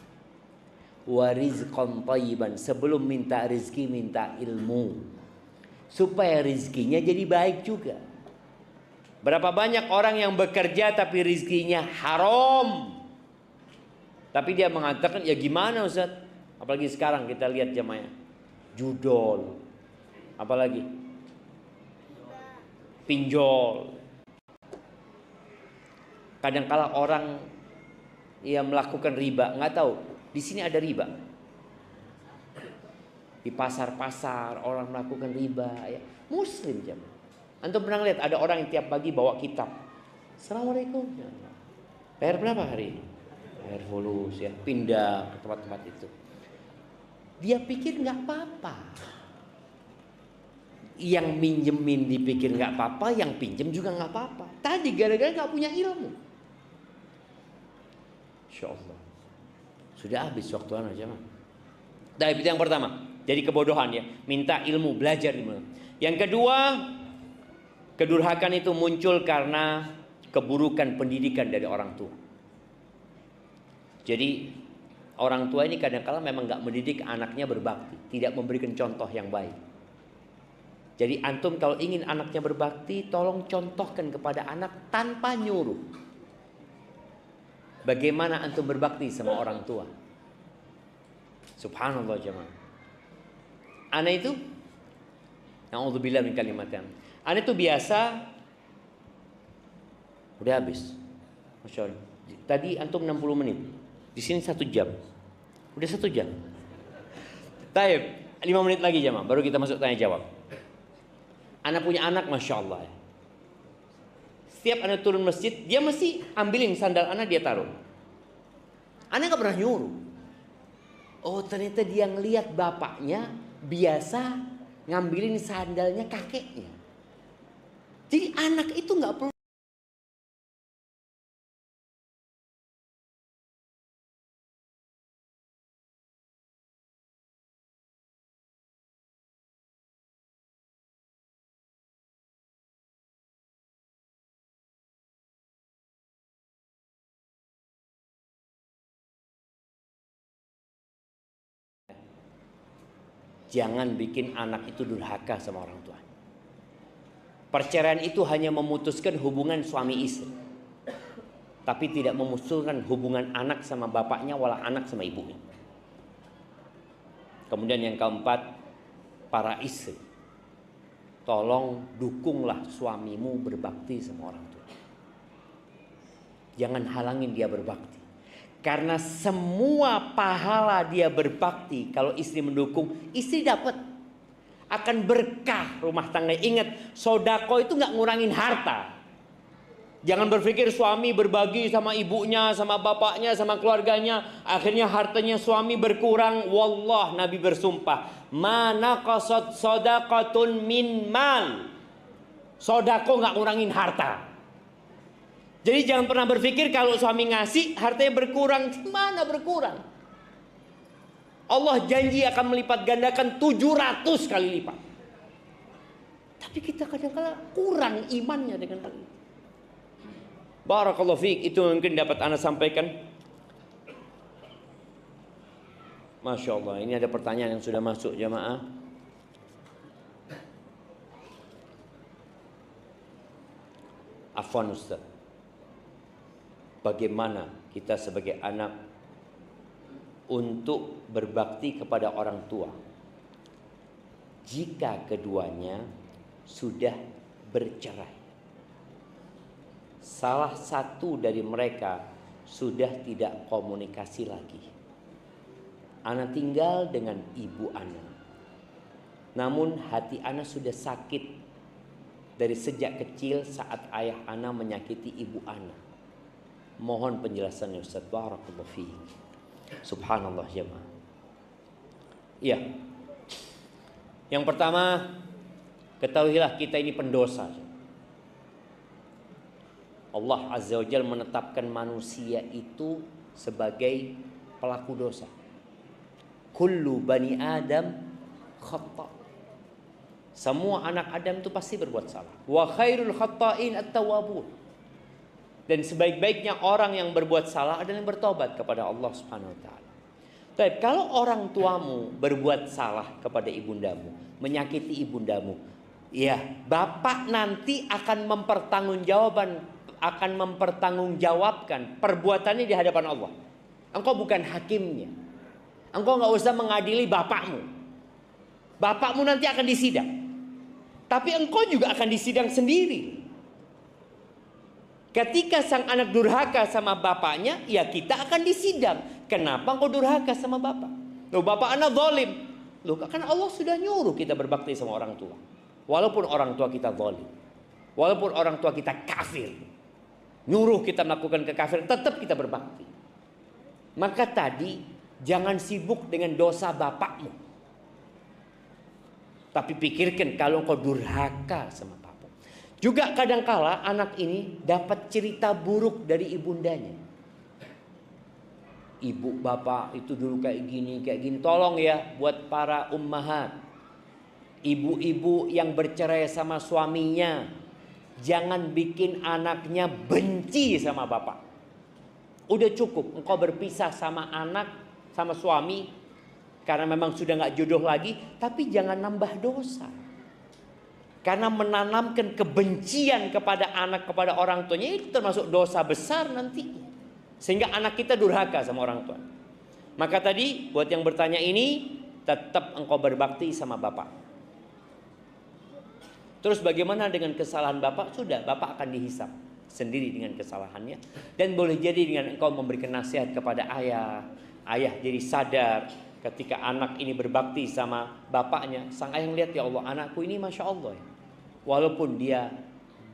Wa rizqan thayyiban. Sebelum minta rizki, minta ilmu. Supaya rizkinya jadi baik juga. Berapa banyak orang yang bekerja tapi rizkinya haram. Tapi dia mengatakan, ya gimana Ustaz? Apalagi sekarang kita lihat jamaah. Judol. Apalagi? Pinjol. Kadang-kala orang yang melakukan riba, nggak tahu di sini ada riba. Di pasar-pasar orang melakukan riba, ya. Muslim jemaah. Antum pernah lihat ada orang yang tiap pagi bawa kitab. Assalamualaikum. Bayar berapa hari ini? Bayar fulus ya, pindah ke tempat-tempat itu. Dia pikir nggak apa-apa. Yang minjemin dipikir nggak apa-apa, yang pinjem juga nggak apa-apa. Tadi gara-gara nggak punya ilmu. Insyaallah. Sudah habis waktu aja mah. Nah, itu yang pertama. Jadi kebodohan ya, minta ilmu, belajar ilmu. Yang kedua, kedurhakan itu muncul karena keburukan pendidikan dari orang tua. Jadi orang tua ini kadang-kala memang nggak mendidik anaknya berbakti, tidak memberikan contoh yang baik. Jadi antum kalau ingin anaknya berbakti, tolong contohkan kepada anak tanpa nyuruh. Bagaimana antum berbakti sama orang tua? Subhanallah jemaah. Ana itu, na'udzubillah min kalimatin. Ana itu biasa, udah habis. Masya Allah. Tadi antum 60 menit, di sini 1 jam. Udah 1 jam. Taib, 5 menit lagi jemaah, baru kita masuk tanya jawab. Ana punya anak, masya Allah. Setiap anak turun masjid, dia mesti ambilin sandal anak, dia taruh. Anak gak pernah nyuruh. Oh ternyata dia ngelihat bapaknya biasa ngambilin sandalnya kakeknya. Jadi anak itu gak perlu. Jangan bikin anak itu durhaka sama orang tua. Perceraian itu hanya memutuskan hubungan suami istri, tapi tidak memutuskan hubungan anak sama bapaknya, wala anak sama ibunya. Kemudian yang keempat, para istri, tolong dukunglah suamimu berbakti sama orang tua. Jangan halangin dia berbakti. Karena semua pahala dia berbakti, kalau istri mendukung, istri dapat. Akan berkah rumah tangga. Ingat, sodako itu nggak ngurangin harta. Jangan berpikir suami berbagi sama ibunya, sama bapaknya, sama keluarganya, akhirnya hartanya suami berkurang. Wallah, Nabi bersumpah, mana qasad sodakotun min mal. Sodako nggak ngurangin harta. Jadi jangan pernah berpikir kalau suami ngasih hartanya berkurang. Mana berkurang? Allah janji akan melipat gandakan 700 kali lipat. Tapi kita kadang-kadang kurang imannya dengan hal itu. Barakallahu fiik, itu mungkin dapat Anda sampaikan. Masya Allah, ini ada pertanyaan yang sudah masuk jamaah. Afwan Ustaz, bagaimana kita sebagai anak untuk berbakti kepada orang tua jika keduanya sudah bercerai? Salah satu dari mereka sudah tidak komunikasi lagi. Ana tinggal dengan ibu Ana, namun hati Ana sudah sakit dari sejak kecil saat ayah Ana menyakiti ibu Ana. Mohon penjelasannya Ustaz. Barakallahu fiik. Subhanallah jemaah. Iya. Yang pertama, ketahuilah kita ini pendosa. Allah Azza wa Jalla menetapkan manusia itu sebagai pelaku dosa. Kullu bani Adam khata'. Semua anak Adam itu pasti berbuat salah. Wa khairul khata'in at-tawwabun. Dan sebaik-baiknya orang yang berbuat salah adalah yang bertobat kepada Allah Subhanahu wa taala. Tapi kalau orang tuamu berbuat salah kepada ibundamu, menyakiti ibundamu, ya, bapak nanti akan mempertanggungjawabkan perbuatannya di hadapan Allah. Engkau bukan hakimnya. Engkau nggak usah mengadili bapakmu. Bapakmu nanti akan disidang. Tapi engkau juga akan disidang sendiri. Ketika sang anak durhaka sama bapaknya, ya kita akan disidang. Kenapa engkau durhaka sama bapak? Loh, bapak anak zalim. Loh, kan Allah sudah nyuruh kita berbakti sama orang tua. Walaupun orang tua kita zalim, walaupun orang tua kita kafir, nyuruh kita melakukan kekafiran, tetap kita berbakti. Maka tadi jangan sibuk dengan dosa bapakmu, tapi pikirkan kalau engkau durhaka sama bapakmu. Juga kadangkala anak ini dapat cerita buruk dari ibundanya. Ibu bapak itu dulu kayak gini. Tolong ya buat para ummahat, ibu-ibu yang bercerai sama suaminya, jangan bikin anaknya benci sama bapak. Udah cukup engkau berpisah sama anak, sama suami, karena memang sudah gak jodoh lagi. Tapi jangan nambah dosa. Karena menanamkan kebencian kepada anak, kepada orang tuanya, itu termasuk dosa besar nantinya. Sehingga anak kita durhaka sama orang tua. Maka tadi buat yang bertanya ini, tetap engkau berbakti sama bapak. Terus bagaimana dengan kesalahan bapak? Sudah, bapak akan dihisap sendiri dengan kesalahannya. Dan boleh jadi dengan engkau memberikan nasihat kepada ayah. Ayah jadi sadar ketika anak ini berbakti sama bapaknya. Sang ayah melihat, ya Allah, anakku ini Masya Allah ya. Walaupun dia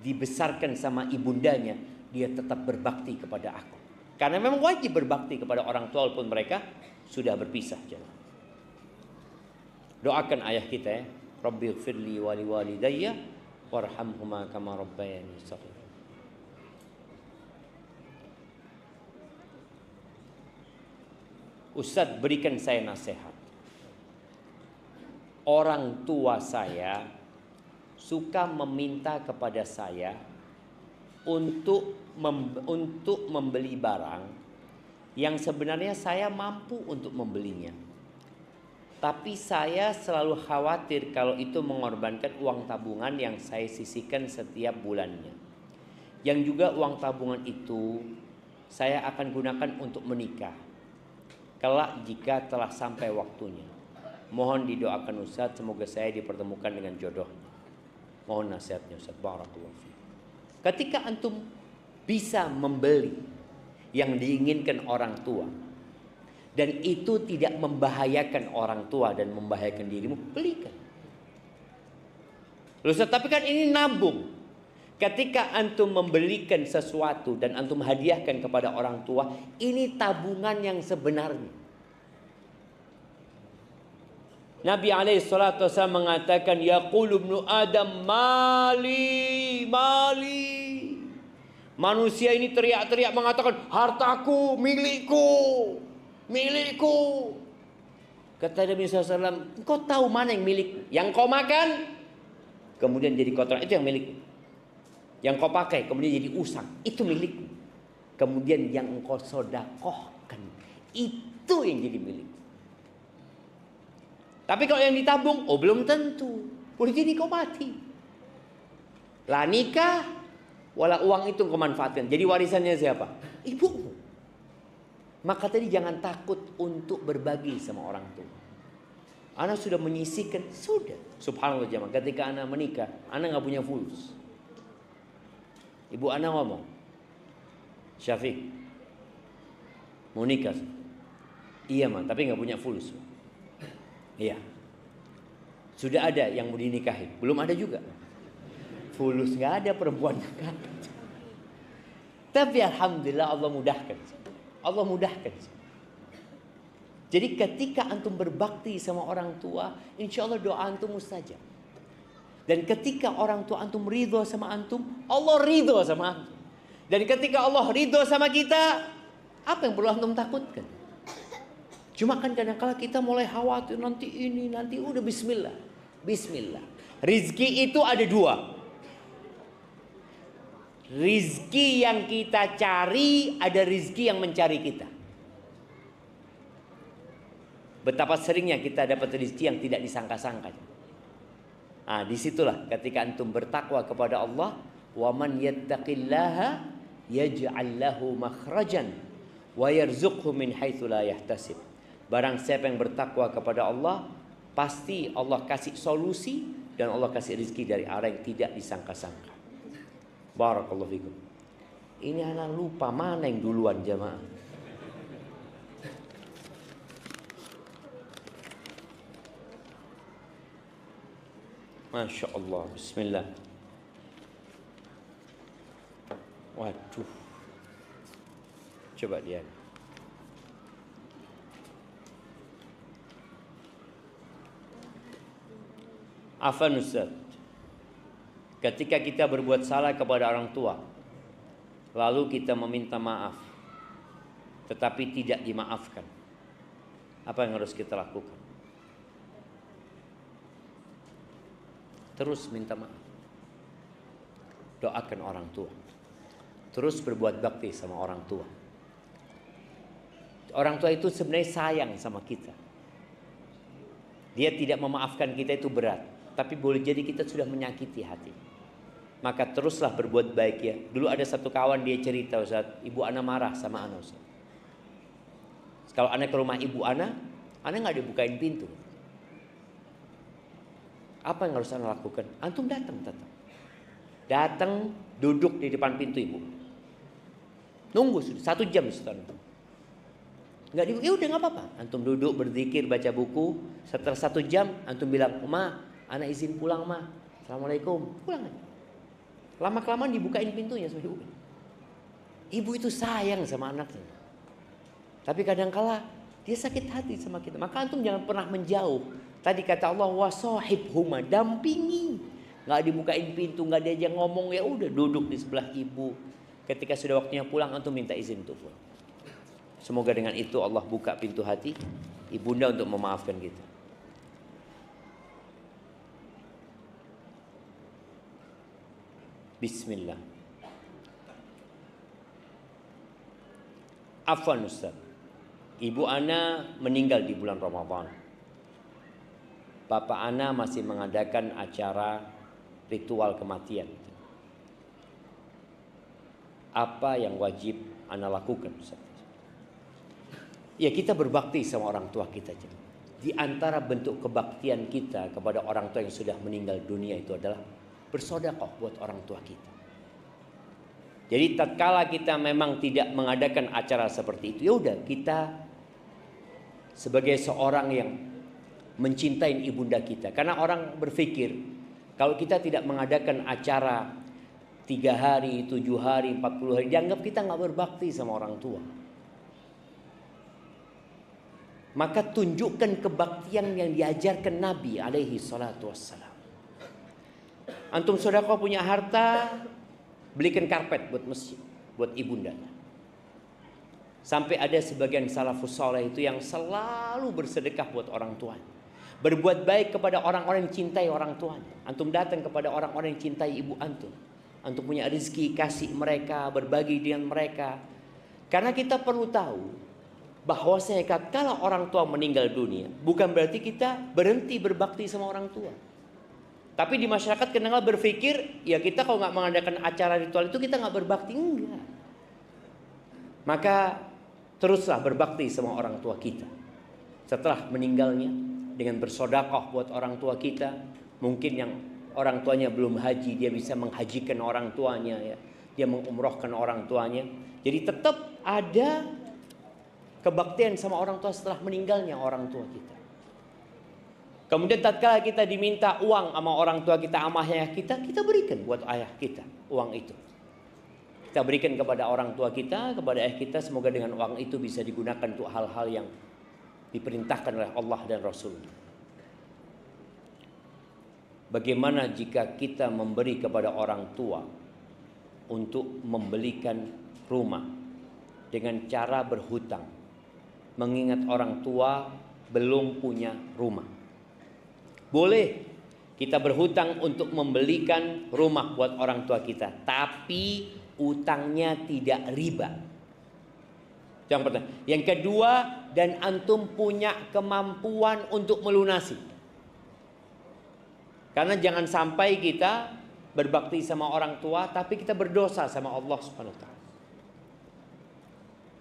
dibesarkan sama ibundanya, dia tetap berbakti kepada aku. Karena memang wajib berbakti kepada orang tua walaupun mereka sudah berpisah. Doakan ayah kita ya. Rabbighfirli wa liwalidayya warhamhuma kama rabbayani shaghira. Ustaz, berikan saya nasihat. Orang tua saya suka meminta kepada saya untuk membeli barang yang sebenarnya saya mampu untuk membelinya. Tapi saya selalu khawatir kalau itu mengorbankan uang tabungan yang saya sisihkan setiap bulannya. Yang juga uang tabungan itu saya akan gunakan untuk menikah kelak jika telah sampai waktunya. Mohon didoakan Ustaz, semoga saya dipertemukan dengan jodohnya. Mohon nasihatnya Ustaz. Barakallahu fiik. Ketika antum bisa membeli yang diinginkan orang tua dan itu tidak membahayakan orang tua dan membahayakan dirimu, belikan. Loh Ustaz, tapi kan ini nabung. Ketika antum membelikan sesuatu dan antum hadiahkan kepada orang tua, ini tabungan yang sebenarnya. Nabi alaihissalatu wassalam mengatakan, yaqulu ibnu Adam mali, mali. Manusia ini teriak-teriak mengatakan, hartaku, milikku, milikku. Kata Nabi SAW, engkau tahu mana yang milik? Yang kau makan, kemudian jadi kotoran, itu yang milikmu. Yang kau pakai kemudian jadi usang, itu milikmu. Kemudian yang engkau sodakohkan, itu yang jadi milik. Tapi kalau yang ditabung, oh belum tentu. Boleh jadi kau mati. Lah nikah, wala uang itu kau manfaatkan. Jadi warisannya siapa? Ibumu. Maka tadi jangan takut untuk berbagi sama orang tua. Anak sudah menyisihkan, sudah. Subhanallah jemaah, ketika anak menikah, anak nggak punya fulus. Ibu anak ngomong, Syafiq, mau nikah? Iya man, tapi nggak punya fulus. Iya. Sudah ada yang mau dinikahi, belum ada juga. Fulus nggak ada, perempuan nggak ada. Tapi alhamdulillah Allah mudahkan. Allah mudahkan. Jadi ketika antum berbakti sama orang tua, insya Allah doa antum mustajab. Dan ketika orang tua antum ridho sama antum, Allah ridho sama antum. Dan ketika Allah ridho sama kita, apa yang perlu antum takutkan? Cuma kan kadang-kala kita mulai khawatir, nanti ini, nanti udah bismillah. Bismillah. Rizki itu ada dua. Rizki yang kita cari, ada rizki yang mencari kita. Betapa seringnya kita dapat rizki yang tidak disangka-sangka. Nah, disitulah ketika antum bertakwa kepada Allah, wa man yattaqillaha yaj'al lahu makhrajan wa yarzuqhu min haitsu la yahtasib. Barang siapa yang bertakwa kepada Allah, pasti Allah kasih solusi dan Allah kasih rezeki dari arah yang tidak disangka-sangka. Barakallahu fikum. Ini anak lupa mana yang duluan jamaah. Masya Allah, bismillah. Waduh. Coba dia. Afan Ustaz, ketika kita berbuat salah kepada orang tua, lalu kita meminta maaf, tetapi tidak dimaafkan, apa yang harus kita lakukan? Terus minta maaf. Doakan orang tua. Terus berbuat bakti sama orang tua. Orang tua itu sebenarnya sayang sama kita. Dia tidak memaafkan kita itu berat. Tapi boleh jadi kita sudah menyakiti hati. Maka teruslah berbuat baik ya. Dulu ada satu kawan dia cerita Ustaz, ibu ana marah sama ana Ustaz. Kalau ana ke rumah ibu ana nggak dibukain pintu. Apa yang harus anda lakukan? Antum datang tetap. Datang duduk di depan pintu ibu. Nunggu sudah 1 jam sudah. Nggak dibuka, ya udah nggak apa-apa. Antum duduk berzikir baca buku. Setelah 1 jam antum bilang, Ma, anak izin pulang Ma. Assalamualaikum. Pulang aja. Lama kelamaan dibukain pintunya sama ibu. Ibu itu sayang sama anaknya. Tapi kadangkala dia sakit hati sama kita. Maka antum jangan pernah menjauh. Tadi kata Allah wasahibhuma, dampingi. Nggak dibukain pintu, nggak diajak ngomong, ya udah duduk di sebelah ibu. Ketika sudah waktunya pulang, antum minta izin untuk pulang. Semoga dengan itu Allah buka pintu hati ibunda untuk memaafkan kita. Bismillah. Afwan Ustaz, ibu ana meninggal di bulan Ramadan. Bapak ana masih mengadakan acara ritual kematian. Apa yang wajib ana lakukan, Ustaz? Ya, kita berbakti sama orang tua kita. Di antara bentuk kebaktian kita kepada orang tua yang sudah meninggal dunia itu adalah bersedekah buat orang tua kita. Jadi tatkala kita memang tidak mengadakan acara seperti itu, ya udah, kita sebagai seorang yang mencintai ibunda kita. Karena orang berpikir kalau kita tidak mengadakan acara 3 hari, 7 hari, 40 hari, dianggap kita nggak berbakti sama orang tua. Maka tunjukkan kebaktian yang diajarkan Nabi alaihi salatu wassalam. Antum sedekah punya harta, belikan karpet buat masjid, buat ibundanya. Sampai ada sebagian salafus saleh itu yang selalu bersedekah buat orang tuanya. Berbuat baik kepada orang-orang yang cintai orang tuanya. Antum datang kepada orang-orang yang cintai ibu antum. Antum punya rezeki, kasih mereka, berbagi dengan mereka. Karena kita perlu tahu bahwasanya kalau orang tua meninggal dunia, bukan berarti kita berhenti berbakti sama orang tua. Tapi di masyarakat kadang-kadang berpikir, ya kita kalau nggak mengadakan acara ritual itu kita nggak berbakti. Enggak. Maka teruslah berbakti sama orang tua kita. Setelah meninggalnya, dengan bersedekah buat orang tua kita. Mungkin yang orang tuanya belum haji, dia bisa menghajikan orang tuanya, ya. Dia mengumrohkan orang tuanya. Jadi tetap ada kebaktian sama orang tua setelah meninggalnya orang tua kita. Kemudian tatkala kita diminta uang sama orang tua kita, sama ayah kita, kita berikan buat ayah kita uang itu. Kita berikan kepada orang tua kita, kepada ayah kita, semoga dengan uang itu bisa digunakan untuk hal-hal yang diperintahkan oleh Allah dan Rasul. Bagaimana jika kita memberi kepada orang tua untuk membelikan rumah dengan cara berhutang? Mengingat orang tua belum punya rumah. Boleh kita berhutang untuk membelikan rumah buat orang tua kita, tapi utangnya tidak riba. Yang pertama. Yang kedua, dan antum punya kemampuan untuk melunasi. Karena jangan sampai kita berbakti sama orang tua tapi kita berdosa sama Allah Subhanahu wa taala.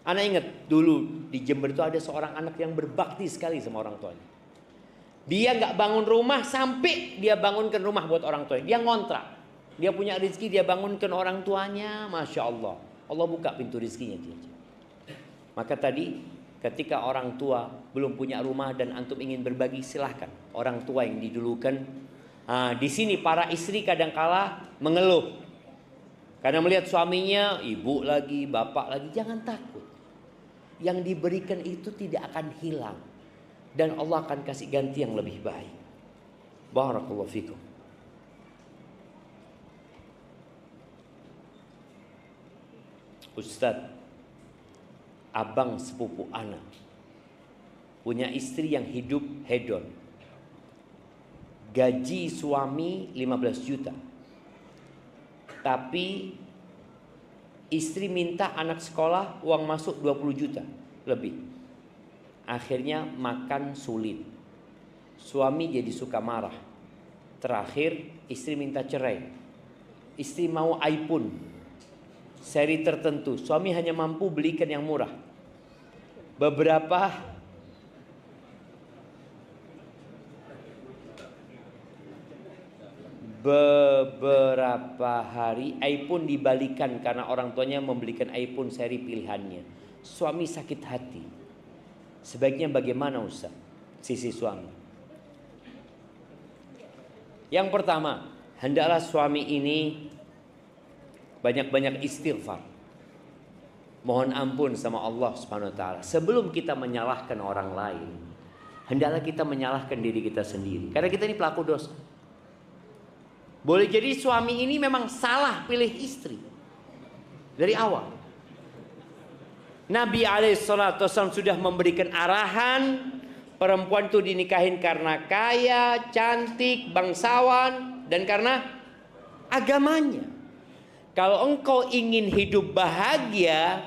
Ana ingat dulu di Jember itu ada seorang anak yang berbakti sekali sama orang tuanya. Dia nggak bangun rumah sampai dia bangunkan rumah buat orang tuanya. Dia ngontrak. Dia punya rezeki, dia bangunkan orang tuanya. Masya Allah. Allah buka pintu rezekinya dia. Maka tadi ketika orang tua belum punya rumah dan antum ingin berbagi, silahkan. Orang tua yang didulukan. Di sini para istri kadangkala mengeluh. Karena melihat suaminya, ibu lagi, bapak lagi. Jangan takut. Yang diberikan itu tidak akan hilang. Dan Allah akan kasih ganti yang lebih baik. Barakallahu fikum. Ustadz, abang sepupu anak punya istri yang hidup hedon. Gaji suami 15 juta. Tapi istri minta anak sekolah uang masuk 20 juta lebih. Akhirnya makan sulit. Suami jadi suka marah. Terakhir istri minta cerai. Istri mau iPhone seri tertentu. Suami hanya mampu belikan yang murah. Beberapa hari iPhone dibalikan karena orang tuanya membelikan iPhone seri pilihannya. Suami sakit hati. Sebaiknya bagaimana Ustaz? Sisi suami. Yang pertama, hendaklah suami ini banyak-banyak istighfar. Mohon ampun sama Allah Subhanahu wa taala. Sebelum kita menyalahkan orang lain, hendaklah kita menyalahkan diri kita sendiri. Karena kita ini pelaku dosa. Boleh jadi suami ini memang salah pilih istri dari awal. Nabi SAW sudah memberikan arahan perempuan itu dinikahin karena kaya, cantik, bangsawan, dan karena agamanya. Kalau engkau ingin hidup bahagia,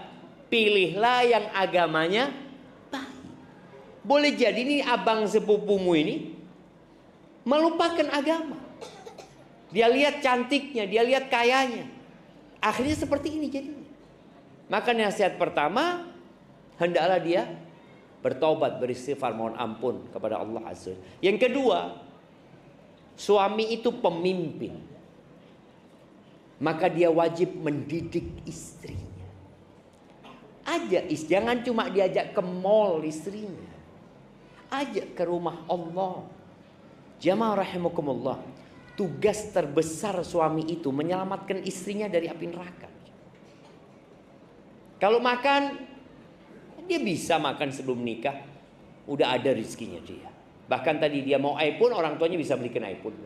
pilihlah yang agamanya baik. Boleh jadi ini abang sepupumu ini melupakan agama. Dia lihat cantiknya, dia lihat kayanya. Akhirnya seperti ini jadinya. Maka nasihat pertama, hendaklah dia bertobat, beristighfar, mohon ampun kepada Allah Azza wa Jalla. Yang kedua, suami itu pemimpin. Maka dia wajib mendidik istrinya. Jangan cuma diajak ke mall istrinya. Ajak ke rumah Allah. Jamaah rahimakumullah. Tugas terbesar suami itu menyelamatkan istrinya dari api neraka. Kalau makan, dia bisa makan sebelum nikah. Udah ada rezekinya dia. Bahkan tadi dia mau iPhone, orang tuanya bisa belikan iPhone.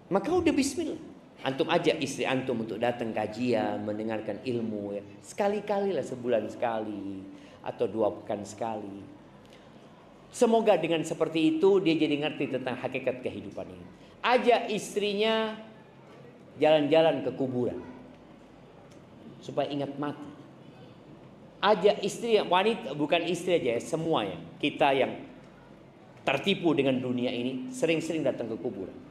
Maka udah bismillah. Antum ajak istri antum untuk datang kajian, mendengarkan ilmu ya. Sekali-kali lah, sebulan sekali atau 2 pekan sekali. Semoga dengan seperti itu dia jadi ngerti tentang hakikat kehidupan ini. Ajak istrinya jalan-jalan ke kuburan supaya ingat mati. Ajak istri, wanita, bukan istri aja ya, semua ya. Kita yang tertipu dengan dunia ini sering-sering datang ke kuburan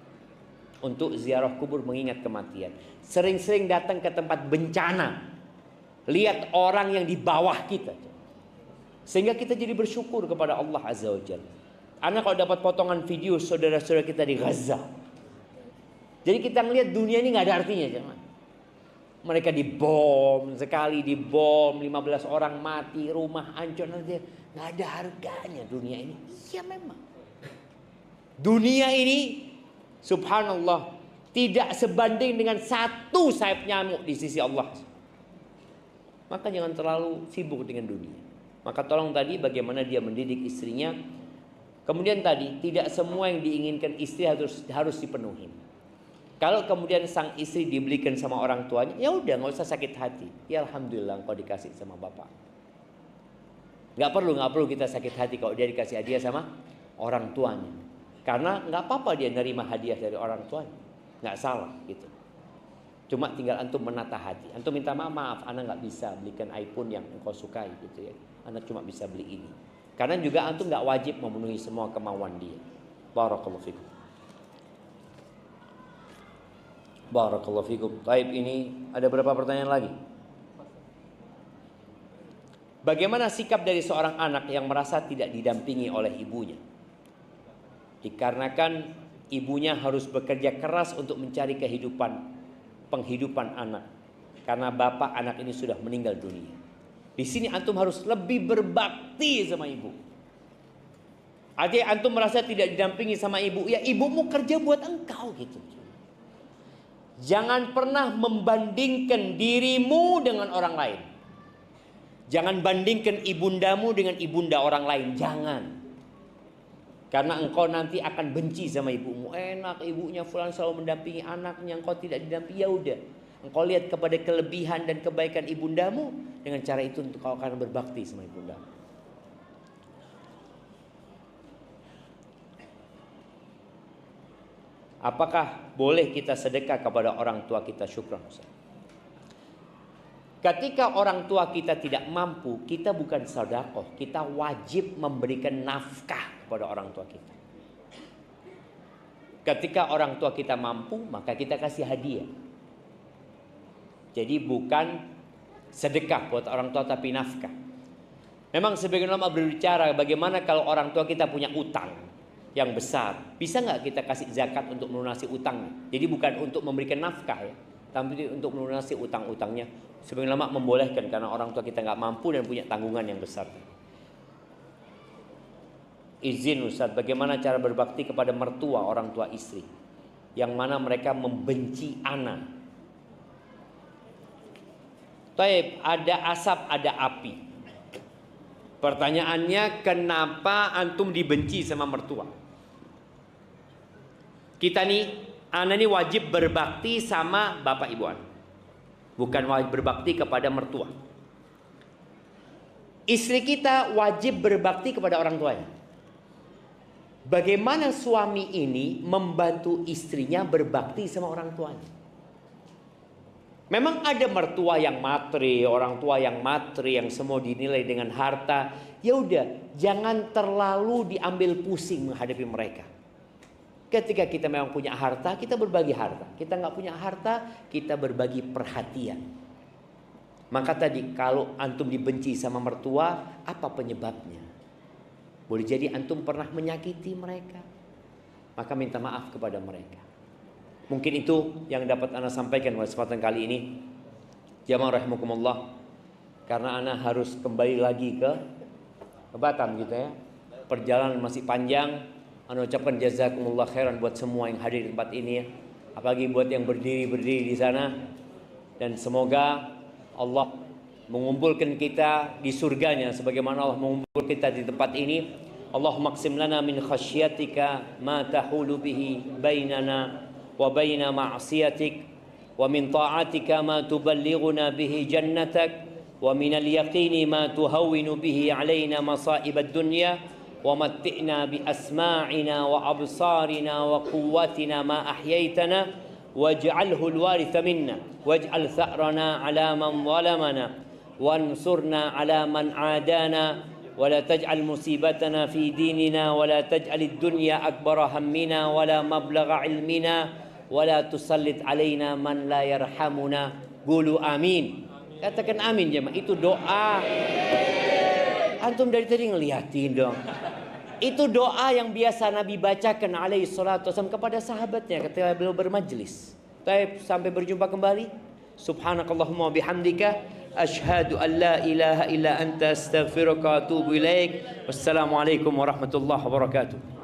untuk ziarah kubur, mengingat kematian. Sering-sering datang ke tempat bencana, lihat orang yang di bawah kita, sehingga kita jadi bersyukur kepada Allah Azza wa Jalla. Anak kalau dapat potongan video saudara-saudara kita di Gaza, jadi kita ngelihat dunia ini nggak ada artinya, jangan. Mereka dibom, sekali dibom 15 orang mati, rumah hancur, nggak ada harganya dunia ini. Iya memang. Dunia ini subhanallah tidak sebanding dengan satu sayap nyamuk di sisi Allah. Maka jangan terlalu sibuk dengan dunia. Maka tolong tadi bagaimana dia mendidik istrinya. Kemudian tadi tidak semua yang diinginkan istri harus dipenuhi. Kalau kemudian sang istri dibelikan sama orang tuanya, ya udah nggak usah sakit hati. Ya alhamdulillah engkau dikasih sama bapak. Nggak perlu kita sakit hati kalau dia dikasih hadiah sama orang tuanya. Karena nggak apa-apa dia nerima hadiah dari orang tuanya, nggak salah gitu. Cuma tinggal antum menata hati. Antum minta maaf, anak nggak bisa belikan iPhone yang engkau sukai gitu ya. Anak cuma bisa beli ini. Karena juga antum nggak wajib memenuhi semua kemauan dia. Barakallahu fikum. Barakallahu fikum. Baik, ini ada berapa pertanyaan lagi? Bagaimana sikap dari seorang anak yang merasa tidak didampingi oleh ibunya? Dikarenakan ibunya harus bekerja keras untuk mencari penghidupan anak. Karena bapak anak ini sudah meninggal dunia. Di sini antum harus lebih berbakti sama ibu. Artinya antum merasa tidak didampingi sama ibu, ya ibumu kerja buat engkau gitu. Jangan pernah membandingkan dirimu dengan orang lain. Jangan bandingkan ibundamu dengan ibunda orang lain, jangan. Karena engkau nanti akan benci sama ibumu. Enak ibunya fulan selalu mendampingi anaknya, engkau tidak didampingi, ya udah. Engkau lihat kepada kelebihan dan kebaikan ibundamu, dengan cara itu engkau akan berbakti sama ibundamu. Apakah boleh kita sedekah kepada orang tua kita? Syukran Ustaz. Ketika orang tua kita tidak mampu, kita bukan sedekah, kita wajib memberikan nafkah kepada orang tua kita. Ketika orang tua kita mampu, maka kita kasih hadiah. Jadi bukan sedekah buat orang tua tapi nafkah. Memang sebagian ulama berbicara bagaimana kalau orang tua kita punya utang yang besar, bisa nggak kita kasih zakat untuk melunasi utangnya? Jadi bukan untuk memberikan nafkah ya, tapi untuk melunasi utang-utangnya. Sebagian ulama membolehkan karena orang tua kita nggak mampu dan punya tanggungan yang besar. Izin Ustaz, bagaimana cara berbakti kepada mertua orang tua istri yang mana mereka membenci anak? Taib, ada asap, ada api. Pertanyaannya, kenapa antum dibenci sama mertua? Kita nih, anak ini wajib berbakti sama bapak ibu anak, bukan wajib berbakti kepada mertua. Istri kita wajib berbakti kepada orang tuanya. Bagaimana suami ini membantu istrinya berbakti sama orang tuanya? Memang ada mertua yang materi, orang tua yang materi, yang semua dinilai dengan harta. Ya udah, jangan terlalu diambil pusing menghadapi mereka. Ketika kita memang punya harta, kita berbagi harta. Kita nggak punya harta, kita berbagi perhatian. Maka tadi kalau antum dibenci sama mertua, apa penyebabnya? Boleh jadi antum pernah menyakiti mereka, maka minta maaf kepada mereka. Mungkin itu yang dapat ana sampaikan pada kesempatan kali ini. Jamaah rahimakumullah. Karena ana harus kembali lagi ke Batam gitu ya. Perjalanan masih panjang. Ana ucapkan jazakumullah khairan buat semua yang hadir di tempat ini ya. Apalagi buat yang berdiri di sana. Dan semoga Allah mengumpulkan kita di surganya sebagaimana Allah mengumpulkan kita di tempat ini. Allahumma qsim lana min khasyatika ma tahulu bihi bainana wa baina ma'siyatik wa min ta'atika ma tuballighuna bihi jannatak wa min al-yaqini ma tuhawwinu bihi alaina masa'ib ad-dunya wa matti'na bi asma'ina wa absarina wa quwwatina ma ahyaytana waj'alhu al-waritha minna waj'al tha'rana ala man zalamana wansurna ala man adana ولا تجعل مصيبتنا في ديننا ولا تجعل الدنيا أكبر همنا ولا مبلغ علمنا ولا تسلط علينا من لا يرحمنا قولوا آمين. Katakan amin jemaah. Itu doa. Antum dari tadi ngeliatin dong. Itu doa yang biasa Nabi bacakan alaihi salatu wasallam kepada sahabatnya ketika beliau bermajlis. Sampai berjumpa kembali. Subhanakallahumma bihamdika asyhadu an la ilaha illa anta astaghfiruka wa atubu ilaik. Wassalamualaikum warahmatullahi wabarakatuh.